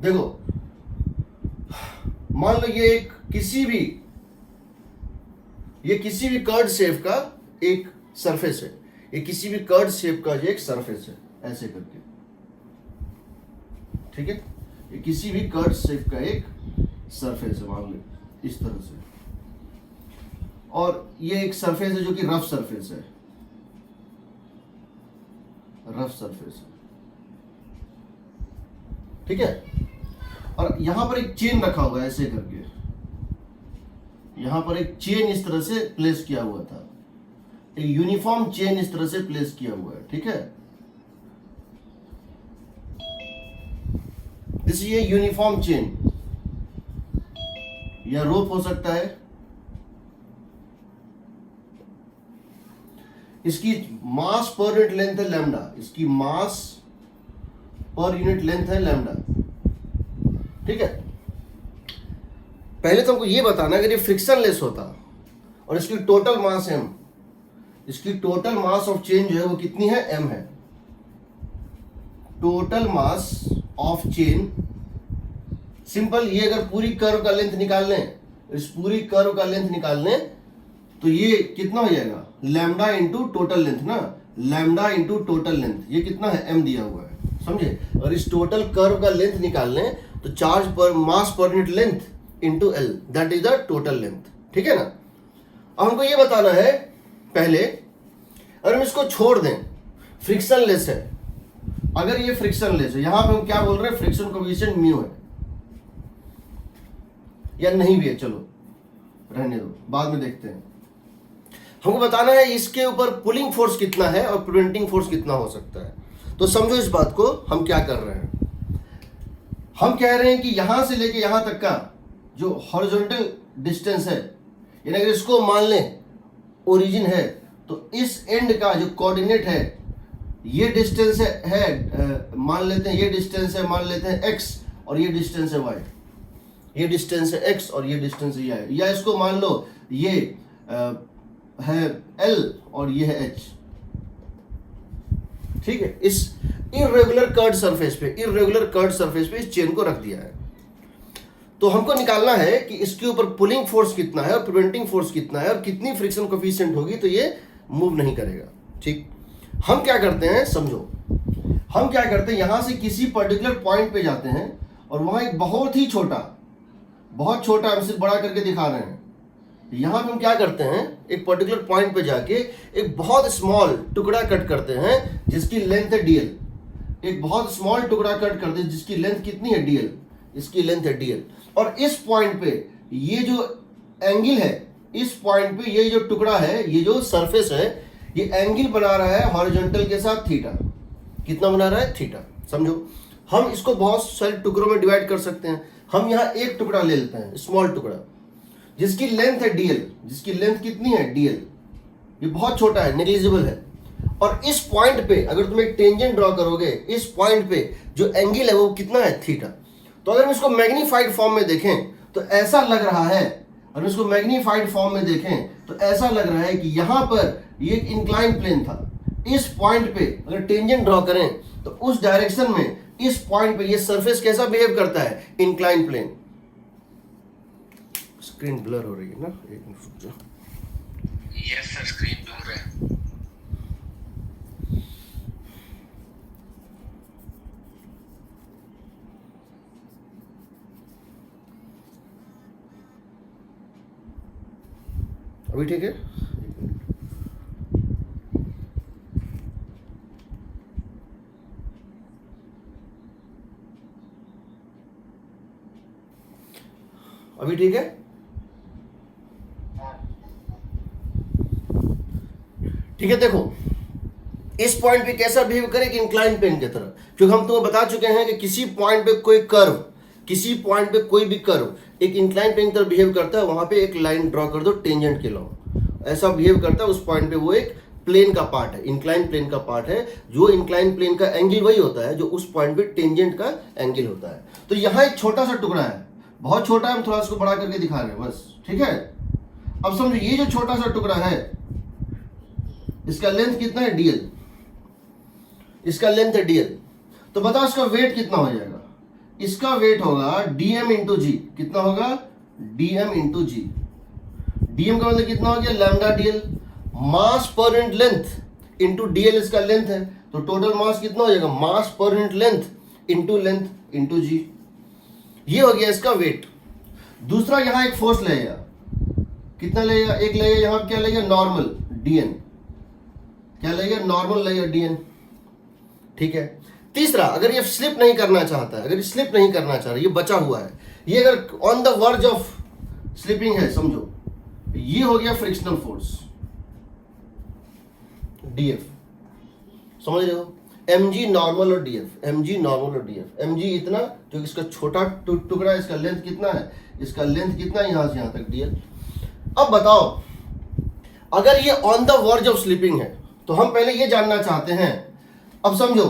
देखो मान लो ये किसी भी कर्ड शेप का एक सरफेस है, ये किसी भी कर्ड शेप का ये एक सरफेस है, ऐसे करके, ठीक है। ये किसी भी कर्ड शेप का एक सरफेस है, मान लो इस तरह से, और ये एक सरफेस है जो कि रफ सरफेस है, रफ सरफेस है, ठीक है। और यहां पर एक चेन रखा हुआ है ऐसे करके, यहां पर एक चेन इस तरह से प्लेस किया हुआ था, एक यूनिफॉर्म चेन इस तरह से प्लेस किया हुआ है, ठीक है। दिस ये यूनिफॉर्म चेन या रोप हो सकता है। इसकी मास पर यूनिट लेंथ है लैम्डा, इसकी मास पर यूनिट लेंथ है लैम्डा, ठीक है। पहले तो हमको ये बताना अगर ये फ्रिक्शनलेस होता और इसकी टोटल मास m, इसकी टोटल मास ऑफ चेन जो है वो कितनी है, m है। Total mass of chain, simple, ये अगर पूरी कर्व का लेंथ निकाल लें, इस पूरी कर्व का लेंथ निकाल लें तो ये कितना हो जाएगा, लैम्डा इंटू टोटल लेंथ ना, लैम्डा इंटू टोटल लेंथ, ये कितना है, m दिया हुआ है, समझे। और इस टोटल कर्व का लेंथ निकाल लें तो चार्ज पर मास पर unit length into L, that is the total length, ठीक है ना। अब हमको ये बताना है पहले, अगर हम इसको छोड़ दें, फ्रिक्शनलेस है, अगर ये फ्रिक्शनलेस है, यहां पे हम क्या बोल रहे हैं, फ्रिक्शन कोएफिशिएंट म्यू है या नहीं भी है, चलो रहने दो, बाद में देखते हैं। हमको बताना है इसके ऊपर पुलिंग फोर्स कितना है और प्रिवेंटिंग फोर्स कितना हो सकता है। तो समझो इस बात को, हम क्या कर रहे हैं, हम कह रहे हैं कि यहां से लेके यहां तक का जो हॉरिजॉन्टल डिस्टेंस है, यानी अगर इसको मान लें ओरिजिन है, तो इस एंड का जो कोऑर्डिनेट है, ये डिस्टेंस है मान लेते हैं, ये डिस्टेंस है मान लेते हैं x, और ये डिस्टेंस है y, ये डिस्टेंस है x और ये डिस्टेंस है y, या इसको मान लो ये है l और ये है h, ठीक है। इस इरेगुलर कर्व्ड सरफेस पे इस चेन को रख दिया है। तो हमको निकालना है कि इसके ऊपर पुलिंग फोर्स कितना है और प्रिवेंटिंग फोर्स कितना है और कितनी फ्रिक्शन कोएफिशिएंट होगी तो ये मूव नहीं करेगा, ठीक। हम क्या करते हैं, समझो, हम क्या करते हैं, यहां से किसी पर्टिकुलर पॉइंट पे जाते हैं और वहां एक बहुत ही छोटा, बहुत छोटा, हम सिर्फ बड़ा करके दिखा रहे हैं, यहां पे हम क्या करते हैं, एक पर्टिकुलर पॉइंट पे जाके एक बहुत स्मॉल टुकड़ा कट करते हैं जिसकी लेंथ है dl, एक बहुत स्मॉल टुकड़ा कट करते हैं जिसकी लेंथ कितनी है, dl, इसकी लेंथ है dl। और इस पॉइंट पे ये जो एंगल है, इस पॉइंट पे ये जो टुकड़ा है, ये जो सरफेस है, ये एंगल बना रहा है हॉरिजॉन्टल के साथ थीटा, कितना बना रहा है, थीटा, समझो। हम इसको बहुत सारे टुकड़ों में डिवाइड कर सकते हैं। हम यहाँ एक टुकड़ा ले लेते हैं, स्मॉल टुकड़ा, जिसकी लेंथ है dl, जिसकी लेंथ कितनी है, dl, ये बहुत छोटा है, नेग्लिजिबल है। और इस पॉइंट पे अगर तुम एक टेंजेंट ड्रॉ करोगे, इस पॉइंट पे जो एंगल है वो कितना है, थीटा। तो अगर हम इसको मैग्नीफाइड फॉर्म में देखें तो ऐसा लग रहा है, अगर इसको मैग्नीफाइड फॉर्म में देखें तो ऐसा लग रहा है कि यहां पर ये एक इंक्लाइन प्लेन था, इस पॉइंट पे अगर टेंजेंट ड्रॉ करें तो उस डायरेक्शन में इस पॉइंट पे ये सरफेस कैसा बिहेव करता है, इंक्लाइन प्लेन। स्क्रीन ब्लर हो रही है ना, एक मिनट रुक जाओ। यस सर, स्क्रीन दूर है। अभी ठीक है, अभी ठीक है, ठीक है। देखो इस पॉइंट पे कैसा बिहेव करे कि इंक्लाइन प्लेन की तरह, क्योंकि हम तुम्हें बता चुके हैं कि किसी पॉइंट पे कोई कर्व, किसी पॉइंट पे कोई भी कर्व एक इंक्लाइन प्लेन की तरह बिहेव करता है, वहां पे एक लाइन ड्रॉ कर दो टेंजेंट के लॉन्ग, ऐसा बिहेव करता है उस पॉइंट पे, वो एक प्लेन का पार्ट है, इंक्लाइन प्लेन का पार्ट है। जो इंक्लाइन प्लेन का एंगल वही होता है जो उस पॉइंट पे टेंजेंट का एंगल होता है। तो यहाँ एक छोटा सा टुकड़ा है, बहुत छोटा है, हम थोड़ा इसको बड़ा करके दिखा रहे हैं बस, ठीक है। अब समझो ये जो छोटा सा टुकड़ा है, इसका लेंथ कितना है, dl, इसका लेंथ है dl। तो बताओ इसका वेट कितना हो जाएगा, इसका वेट होगा dm इंटू जी। कितना होगा? dm इंटू जी। dm का मतलब कितना हो गया? Lambda dl। मास पर यूनिट लेंथ इंटू dl इसका लेंथ है, तो टोटल मास कितना हो जाएगा? मास पर यूनिट लेंथ इंटू जी। ये हो गया इसका वेट। दूसरा यहां एक फोर्स लगेगा, कितना लगेगा? एक लगेगा यहां, क्या लगेगा? Normal dn। क्या लगेगा? नॉर्मल लगेगा dn। ठीक है। तीसरा, अगर ये स्लिप नहीं करना चाहता है, अगर ये स्लिप नहीं करना चाह रहा, ये बचा हुआ है, ये अगर on the verge of slipping है, समझो ये हो गया फ्रिक्शनल फोर्स df। समझ रहे हो? mg नॉर्मल और df, mg नॉर्मल और df। mg इतना, जो इसका छोटा टुकड़ा है, इसका लेंथ कितना है? इसका लेंथ कितना है? यहां से यहां तक dl। अब बताओ, अगर ये on the verge of slipping है, तो हम पहले ये जानना चाहते हैं। अब समझो,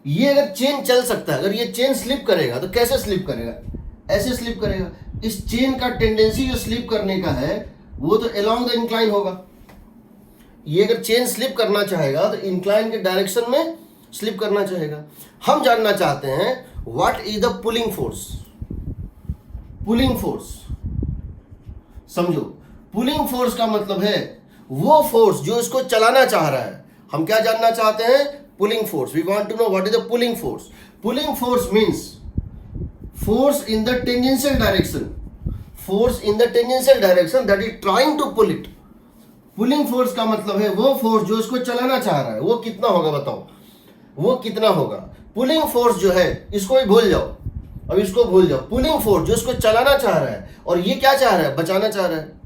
ये अगर चेन चल सकता है, अगर ये चेन स्लिप करेगा तो कैसे स्लिप करेगा? ऐसे स्लिप करेगा। इस चेन का टेंडेंसी जो स्लिप करने का है वो तो अलोंग द इंक्लाइन होगा। ये अगर चेन स्लिप करना चाहेगा तो इंक्लाइन के डायरेक्शन में स्लिप करना चाहेगा। हम जानना चाहते हैं what is the pulling force. Pulling force समझो, पुलिंग फोर्स का मतलब है वो फोर्स जो इसको चलाना चाह रहा है। हम क्या जानना चाहते हैं? Pulling force. We want to know what is the pulling force. Pulling force means force in the tangential direction, force in the tangential direction that is trying to pull it। Pulling force का मतलब है वो force जो इसको चलाना चाह रहा है। वो कितना होगा बताओ? वो कितना होगा? पुलिंग फोर्स जो है, इसको भी भूल जाओ, अब इसको भूल जाओ। पुलिंग फोर्स जो इसको चलाना चाह रहा है, और ये क्या चाह रहा है? बचाना चाह रहा है।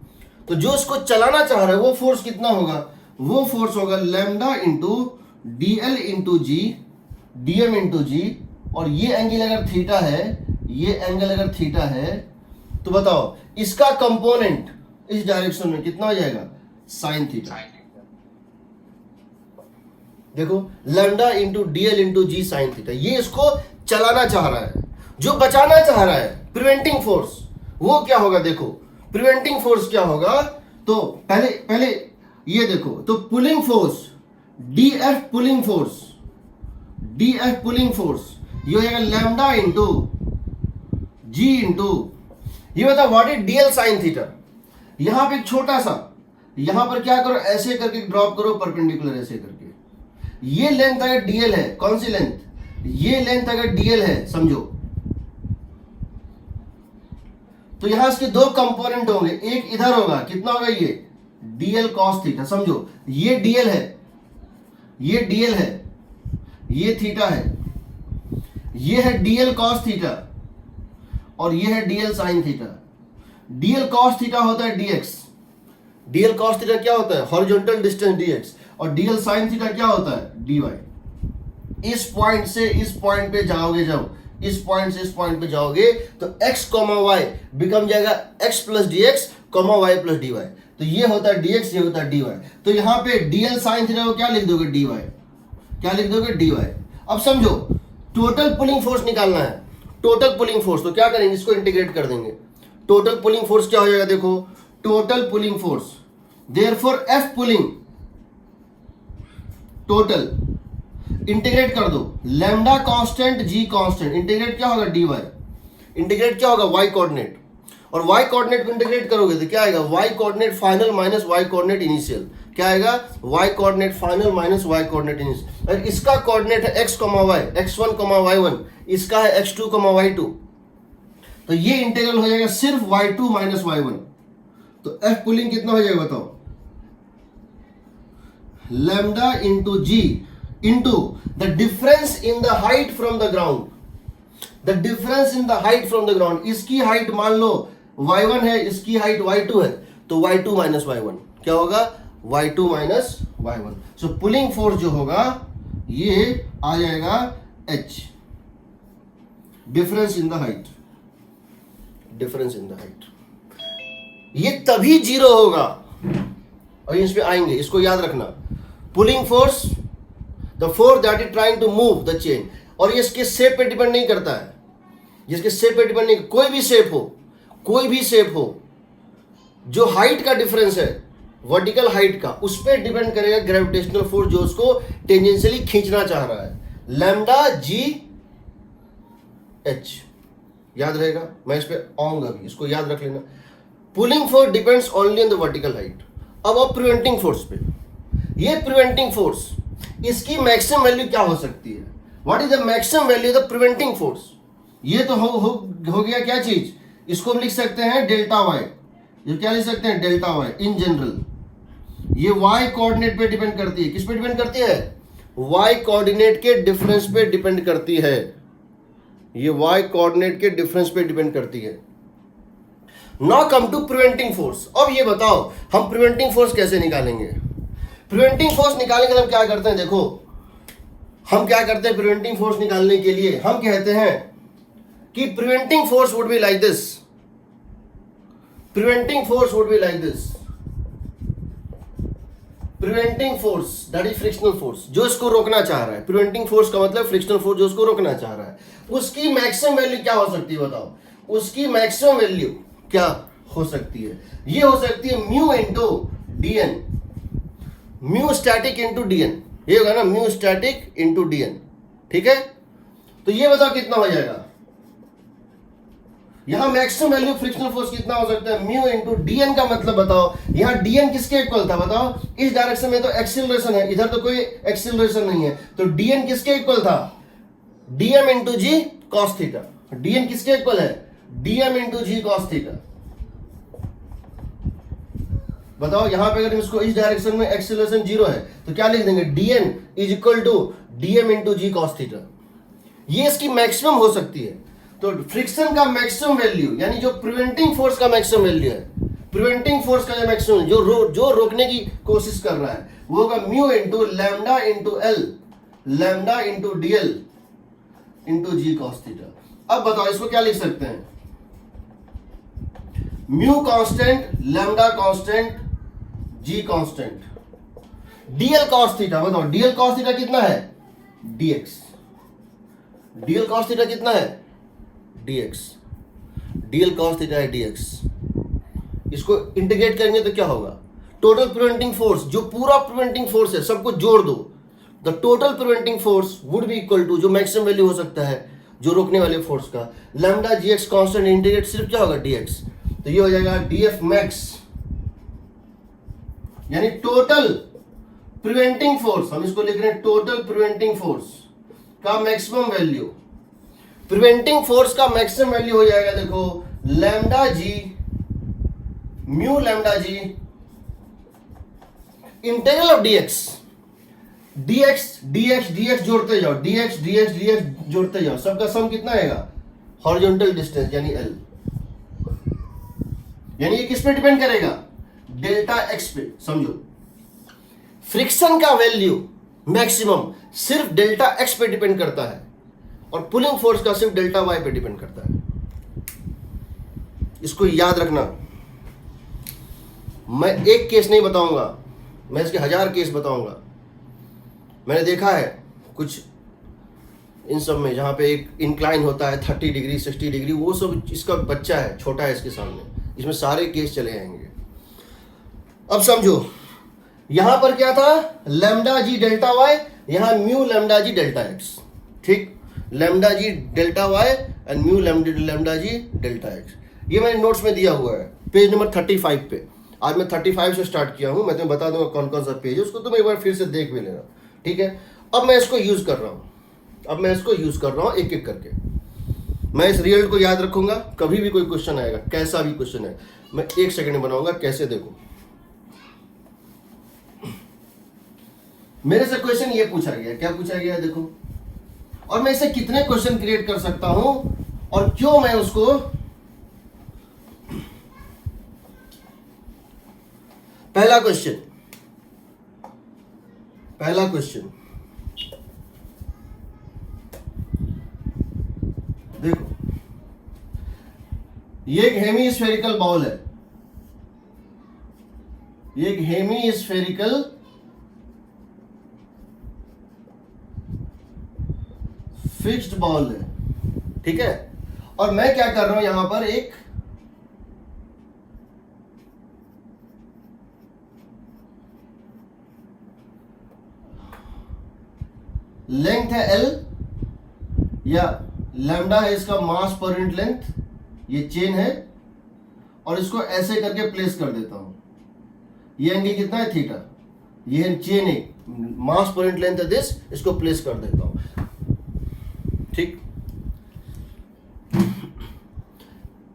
तो जो इसको चलाना चाह रहा है वो फोर्स कितना होगा? वो फोर्स होगा लैम्डा इंटू dl इंटू जी, dm इंटू जी। और ये एंगल अगर थीटा है, ये एंगल अगर थीटा है, तो बताओ इसका कंपोनेंट इस डायरेक्शन में कितना हो जाएगा? Sine theta. देखो, लैम्डा इंटू dl इंटू जी साइन थीटा। ये इसको चलाना चाह रहा है। जो बचाना चाह रहा है, प्रिवेंटिंग फोर्स, वो क्या होगा? देखो प्रिवेंटिंग फोर्स क्या होगा? तो पहले ये देखो, तो pulling force df pulling force, df pulling force ये हो जाएगा लैम्डा इंटू जी इंटू, ये बताओ what is dl sine theta. यहां पे एक छोटा सा, यहां पर क्या करो? ऐसे करके ड्रॉप करो परपेंडिकुलर, ऐसे करके। ये लेंथ अगर dl है, कौन सी लेंथ? ये लेंथ अगर dl है, समझो, तो यहां इसके दो कंपोनेंट होंगे। एक इधर होगा, कितना होगा? ये dl cos थीटा। समझो ये dl है, ये dl है, ये थीटा है, ये है dl cos थीटा, और ये है dl sin theta. dl cos theta होता है dx। dl cos थीटा क्या होता है? Horizontal distance dx। और dl sin थीटा क्या होता है? dy। इस पॉइंट से इस पॉइंट पे जाओगे, जब इस पॉइंट से इस पॉइंट पे जाओगे तो x, y बिकम जाएगा x plus dx, y plus dy। तो ये होता है dx, ये होता है dy। तो यहां पे dl sin थीटा को क्या लिख दोगे? dy। क्या लिख दोगे? dy। अब समझो, टोटल पुलिंग फोर्स निकालना है। टोटल पुलिंग फोर्स, तो क्या करेंगे? इसको इंटीग्रेट कर देंगे। टोटल पुलिंग फोर्स क्या हो जाएगा? देखो, total pulling force, therefore F pulling total, integrate कर दो, lambda constant g constant, integrate क्या होगा? dy। इंटीग्रेट क्या होगा? y coordinate. और y कोऑर्डिनेट को इंटीग्रेट करोगे तो क्या आएगा? y coordinate final minus y coordinate initial. क्या आएगा? y coordinate final minus y coordinate initial. और इसका कोऑर्डिनेट है x, y, x1, y1, इसका है x2, y2। तो ये इंटीग्रल हो जाएगा सिर्फ y2 माइनस y1। तो F पुलिंग कितना हो जाएगा बताओ? Lambda into g into the difference in the height from the ground. The difference in the height from the ground, इसकी हाइट मान लो y1 है, इसकी हाइट y2 है, तो y2 माइनस y1 क्या होगा? y2 minus y1। सो पुलिंग फोर्स जो होगा ये आ जाएगा h, difference in the height, difference in the height. ये तभी जीरो होगा, और इस पे आएंगे, इसको याद रखना। Pulling force, the force that is trying to move the chain. और ये इसके शेप पे डिपेंड नहीं करता है, जिसके शेप पे डिपेंड नहीं, कोई भी शेप हो, कोई भी शेप हो, जो हाइट का डिफरेंस है, वर्टिकल हाइट का, उस पर डिपेंड करेगा ग्रेविटेशनल फोर्स जो उसको टेंजेंशियली खींचना चाह रहा है। लैम्डा जी एच, याद रहेगा, मैं इस पे आऊंगा भी, इसको याद रख लेना। Pulling force depends only on the vertical height. अब प्रिवेंटिंग फोर्स पे, ये प्रिवेंटिंग फोर्स, इसकी मैक्सिमम वैल्यू क्या हो सकती है? What is the maximum value the preventing force? ये तो हो गया क्या चीज, इसको हम लिख सकते हैं डेल्टा वाई। ये क्या लिख सकते हैं? Delta y in general. ये वाई कोऑर्डिनेट पे डिपेंड करती है। किस पे डिपेंड करती है? वाई कोऑर्डिनेट के डिफरेंस पे डिपेंड करती है। ये वाई कोऑर्डिनेट के डिफरेंस पे डिपेंड करती है। Now come to preventing force. अब ये बताओ हम प्रिवेंटिंग फोर्स कैसे निकालेंगे? प्रिवेंटिंग फोर्स निकालने के लिए हम क्या करते हैं? देखो हम क्या करते हैं प्रिवेंटिंग फोर्स निकालने के लिए, हम कहते हैं कि preventing force would be like this. Preventing force would be like this. Preventing force that is frictional force, जो इसको रोकना चाह रहा है। प्रिवेंटिंग फोर्स का मतलब फ्रिक्शनल फोर्स जो उसको रोकना चाह रहा है। उसकी मैक्सिमम वैल्यू क्या हो सकती है बताओ? उसकी मैक्सिमम वैल्यू क्या हो सकती है? ये हो सकती है mu into dN, mu static into dN. ये होगा ना, म्यू स्टैटिक इंटू डीएन। ठीक है, तो ये बताओ कितना हो जाएगा? यहां मैक्सिमम वैल्यू फ्रिक्शनल फोर्स कितना हो सकता है? म्यू इंटू डीएन का मतलब बताओ, यहां डीएन किसके इक्वल था बताओ? इस डायरेक्शन में तो एक्सीलरेशन है, इधर तो कोई एक्सीलरेशन नहीं है, तो डीएन किसके इक्वल था? DM into g cos theta. DN किसके इक्वल है? DM into g cos theta. बताओ यहां पे अगर इसको इस डायरेक्शन में एक्सीलरेशन 0 है तो क्या लिख देंगे? DN is equal to dm into g cos theta. ये इसकी मैक्सिमम हो सकती है। तो फ्रिक्शन का मैक्सिमम वैल्यू, यानी जो प्रिवेंटिंग फोर्स का मैक्सिमम वैल्यू है, प्रिवेंटिंग फोर्स का जो मैक्सिमम जो रोकने की कोशिश कर रहा है, वो होगा mu into lambda into L, lambda into DL into g cos theta. अब बताओ इसको क्या लिख सकते हैं? Mu constant, lambda constant, g constant, DL cos theta. बताओ डीएल कॉस थीटा कितना है? डीएक्स। डीएल कॉस थीटा कितना है? डीएक्स। डीएल कॉस थीटा है डीएक्स। इसको इंटीग्रेट करेंगे तो क्या होगा? टोटल प्रिवेंटिंग फोर्स, जो पूरा प्रिवेंटिंग फोर्स है सबको जोड़ दो, the total preventing force would be equal to, जो मैक्सिमम वैल्यू हो सकता है जो रोकने वाले फोर्स का, लैम्डा जीएक्स कांस्टेंट इंटीग्रेट सिर्फ क्या होगा? डीएक्स। तो ये हो जाएगा डीएफ मैक्स, यानी टोटल प्रिवेंटिंग फोर्स, हम इसको लिख रहे हैं टोटल प्रिवेंटिंग फोर्स का मैक्सिमम वैल्यू। प्रिवेंटिंग फोर्स का मैक्सिमम वैल्यू हो जाएगा, देखो lambda g, mu lambda g integral of dx. Dx dx dx जोड़ते जाओ, डीएक्स डीएक्स डीएक्स जोड़ते जाओ, सबका सम कितना आएगा? हॉरिजॉन्टल डिस्टेंस यानी एल। यानी ये किस पे डिपेंड करेगा? डेल्टा एक्स पे। समझो फ्रिक्शन का वैल्यू मैक्सिमम सिर्फ डेल्टा एक्स पे डिपेंड करता है और पुलिंग फोर्स का सिर्फ डेल्टा वाई पे डिपेंड करता है। इसको याद रखना। मैं एक केस नहीं बताऊंगा, मैं इसके 1000 केस बताऊंगा। मैंने देखा है कुछ इन सब में जहां पे एक इंक्लाइन होता है 30 डिग्री 60 डिग्री, वो सब इसका बच्चा है, छोटा है इसके सामने, इसमें सारे केस चले आएंगे। अब समझो यहां पर क्या था? लैम्डा जी डेल्टा वाई, यहां mu lambda g delta x. ठीक, lambda g delta y and mu lambda g delta x. ये मैंने नोट्स में दिया हुआ है पेज नंबर 35 पे। आज मैं 35 से स्टार्ट किया हूं, मैं तुम्हें बता दूंगा कौन कौन सा पेज है, उसको तुम एक बार फिर से देख भी लेना। ठीक है, अब मैं इसको यूज कर रहा हूं, एक एक करके। मैं इस रिजल्ट को याद रखूंगा, कभी भी कोई क्वेश्चन आएगा, कैसा भी क्वेश्चन है, मैं 1 सेकंड में बनाऊंगा। कैसे? देखो मेरे से क्वेश्चन ये पूछा गया, क्या पूछा गया है देखो, और मैं इसे कितने क्वेश्चन क्रिएट कर सकता हूं और क्यों मैं उसको पहला क्वेश्चन देखो, ये एक हेमीस्फेरिकल बॉल है, ये एक हेमीस्फेरिकल फिक्स्ड बॉल है। ठीक है, और मैं क्या कर रहा हूं यहां पर, एक लेंथ है L या लैम्डा है इसका मास पर यूनिट लेंथ, ये चेन है, और इसको ऐसे करके प्लेस कर देता हूं। ये एंगल कितना है? थीटा। ये है चेन है, मास पर यूनिट लेंथ है दिस, इसको प्लेस कर देता हूं। ठीक,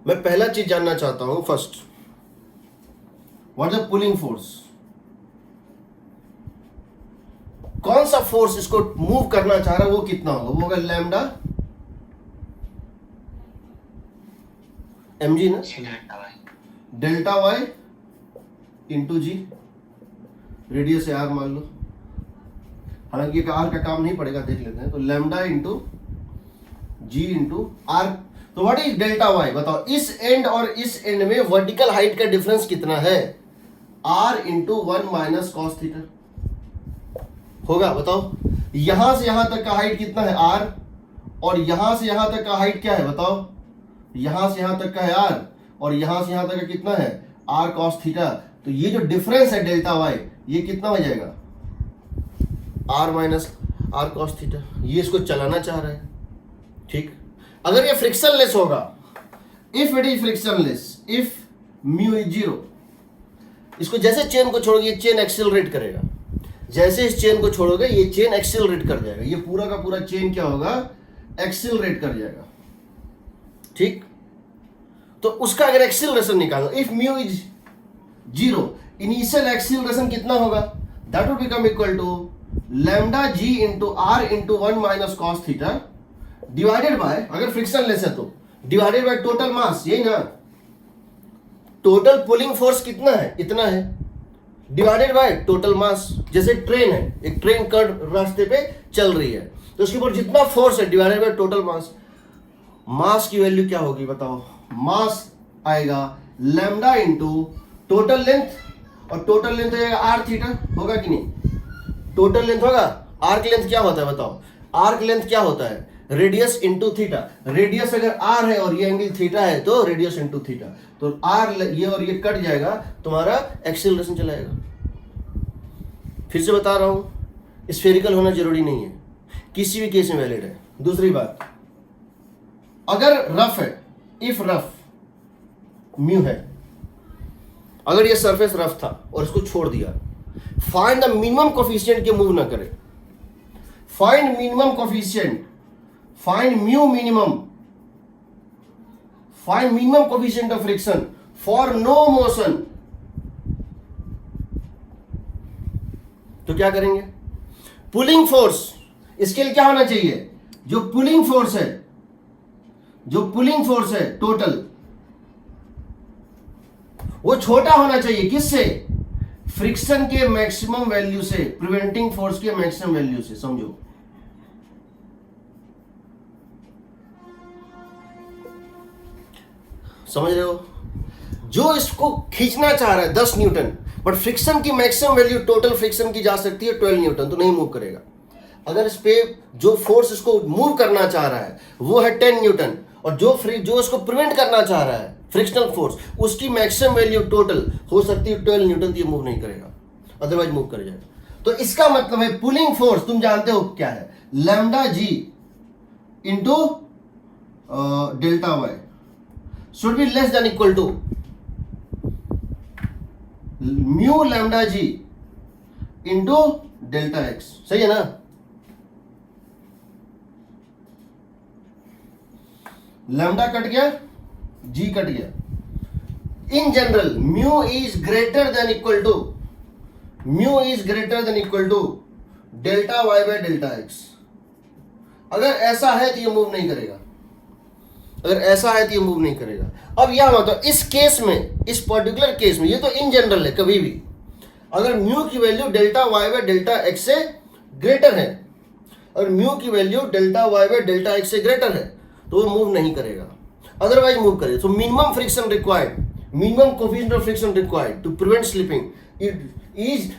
मैं पहला चीज जानना चाहता हूं, first what is the pulling force. कौन सा फोर्स इसको मूव करना चाह रहा है, वो कितना होगा? वो होगा लैम्डा mg ना, डेल्टा वाई इंटू जी, रेडियस है आर मान लो, हालांकि आर का काम नहीं पड़ेगा, देख लेते हैं। तो lambda into g into r. तो व्हाट इज डेल्टा वाई? बताओ, इस एंड और इस एंड में वर्टिकल हाइट का डिफरेंस कितना है? R into 1 minus cos theta होगा। बताओ, यहां से यहां तक का हाइट कितना है? आर। और यहां से यहां तक का हाइट क्या है? बताओ, यहां से यहां तक का है आर, और यहां से यहां तक का कितना है? R cos theta. तो ये जो डिफरेंस है डेल्टा वाई, ये कितना हो जाएगा? R minus r cos theta. ये इसको चलाना चाह रहा है। ठीक, अगर ये फ्रिक्शनलेस होगा, if it is frictionless, if mu is 0, इसको जैसे चेन को छोड़ोगे ये चेन एक्सेलरेट करेगा, जैसे इस चेन को छोड़ोगे ये चेन एक्सेलरेट कर जाएगा, ये पूरा का पूरा चेन क्या होगा? एक्सेलरेट कर जाएगा। ठीक, तो उसका अगर एक्सेलरेशन निकालो, if mu is 0, initial acceleration कितना होगा? That will become equal to lambda g into r into 1 minus cos theta divided by, अगर फ्रिक्शनलेस है तो डिवाइडेड बाय टोटल मास, यही ना। टोटल पुलिंग फोर्स कितना है? इतना है, डिवाइडेड बाय टोटल मास। जैसे ट्रेन है, एक ट्रेन कर्व रास्ते पे चल रही है, तो उसके ऊपर जितना फोर्स है डिवाइडेड बाय टोटल मास। मास की वैल्यू क्या होगी बताओ? मास आएगा लैम्डा इंटू टोटल लेंथ, और टोटल लेंथ हो जाएगा आर थीटा, होगा कि नहीं? टोटल लेंथ होगा। आर्क लेंथ क्या होता है बताओ? आर्क लेंथ क्या होता है? Radius into theta. रेडियस अगर आर है और ये एंगल थीटा है तो रेडियस इंटू थीटा। तो आर ये और ये कट जाएगा, तुम्हारा एक्सेलरेशन चलाएगा। फिर से बता रहा हूं, स्फेरिकल होना जरूरी नहीं है, किसी भी केस में वैलिड है। दूसरी बात, अगर रफ है, इफ रफ म्यू है, अगर ये सरफेस रफ था और इसको छोड़ दिया, फाइंड द मिनिमम कोफिशिएंट के मूव ना करे। Find minimum coefficient, find mu minimum, find minimum coefficient of friction for no motion. तो क्या करेंगे? पुलिंग फोर्स, इसके लिए क्या होना चाहिए? जो पुलिंग फोर्स है, जो पुलिंग फोर्स है टोटल, वो छोटा होना चाहिए। किससे? फ्रिक्शन के मैक्सिमम वैल्यू से, प्रिवेंटिंग फोर्स के मैक्सिमम वैल्यू से। समझो, समझ रहे हो? जो इसको खींचना चाह रहा है 10 न्यूटन, बट फ्रिक्शन की मैक्सिमम वैल्यू टोटल फ्रिक्शन की जा सकती है 12 न्यूटन, तो नहीं मूव करेगा। अगर इस पे जो फोर्स इसको मूव करना चाह रहा है वो है 10 न्यूटन, और जो इसको प्रिवेंट करना चाह रहा है फ्रिक्शनल फोर्स, उसकी मैक्सिमम वैल्यू टोटल हो सकती है 12 न्यूटन, तो ये मूव नहीं करेगा, अदरवाइज मूव कर जाएगा। तो इसका मतलब है पुलिंग फोर्स तुम जानते हो क्या है? Lambda g into delta y should be less than equal to mu lambda g into delta x। सही है ना? लैम्डा कट गया, जी कट गया। In general mu is greater than equal to, mu is greater than equal to delta y by delta x. अगर ऐसा है तो ये मूव नहीं करेगा, अगर ऐसा है तो ये मूव नहीं करेगा। अब यह मतलब इस केस में, इस पर्टिकुलर केस में, ये तो इन जनरल है, कभी भी अगर म्यू की value delta y by delta x से ग्रेटर है, और म्यू की value delta y by delta x से ग्रेटर है, तो वो मूव नहीं करेगा, अदरवाइज मूव करेगा। So minimum friction required, minimum coefficient of friction required to prevent slipping is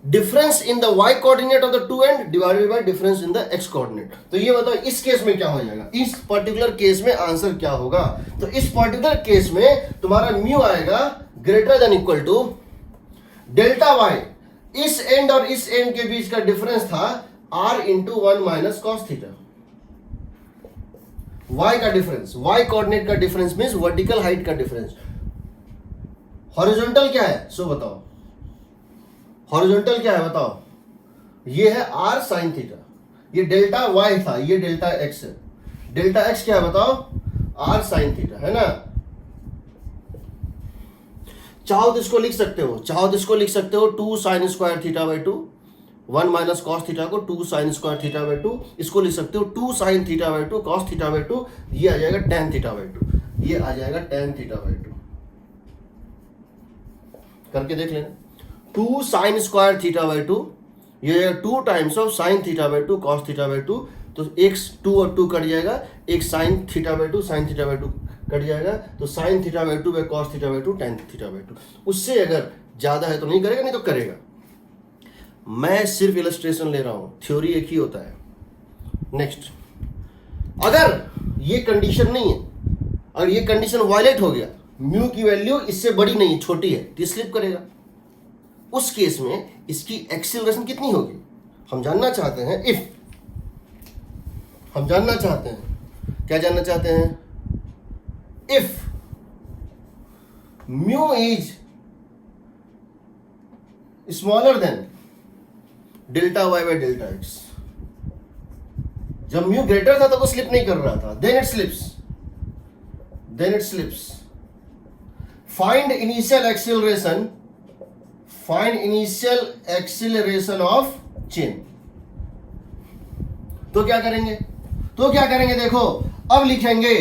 difference in the y coordinate of the two end divided by difference in the x coordinate. तो ये बताओ इस case में क्या हो जाएगा? इस पर्टिकुलर केस में आंसर क्या होगा? तो इस पर्टिकुलर केस में तुम्हारा म्यू आएगा greater than equal to delta y, इस एंड और इस एंड के बीच का डिफरेंस था r into 1 minus cos theta. y का डिफरेंस, y कोऑर्डिनेट का डिफरेंस मींस वर्टिकल हाइट का डिफरेंस। हॉरिजॉन्टल क्या है सो बताओ, हॉरिजॉन्टल क्या है बताओ, ये है r sin थीटा, ये डेल्टा y था, ये डेल्टा x है। डेल्टा x क्या है बताओ, r sin थीटा है ना। चाहो तो इसको लिख सकते हो, चाहो तो इसको लिख सकते हो 2 sin square theta by 2, 1 minus cos theta को 2 sin स्क्वायर थीटा बाई 2, इसको लिख सकते हो 2 sin theta by 2 cos theta by 2, ये आ जाएगा tan थीटा बाई 2, ये आ जाएगा tan थीटा बाई 2। करके देख लेना, 2 sin स्क्वायर थीटा बाई 2, ये 2 times of sin theta by 2 cos theta by 2, तो एक 2 और 2 कट जाएगा, एक sin theta by 2 sin theta by 2 cut जाएगा, तो sin theta by 2 by cos theta by 2 tan theta by 2। उससे अगर ज्यादा है तो नहीं करेगा, नहीं तो करेगा। मैं सिर्फ इलस्ट्रेशन ले रहा हूं, थ्योरी एक ही होता है। नेक्स्ट, अगर ये कंडीशन नहीं है, अगर ये कंडीशन वायलेट हो गया, म्यू की वैल्यू इससे बड़ी नहीं छोटी है, तो स्लिप करेगा। उस केस में इसकी एक्सीलरेशन कितनी होगी हम जानना चाहते हैं। इफ हम जानना चाहते हैं, क्या जानना चाहते हैं, if mu is smaller than delta y by delta x. जब म्यू ग्रेटर था तो वो स्लिप नहीं कर रहा था, then it slips, then it slips. Find initial acceleration, find initial acceleration of chain. तो क्या करेंगे, तो क्या करेंगे देखो, अब लिखेंगे,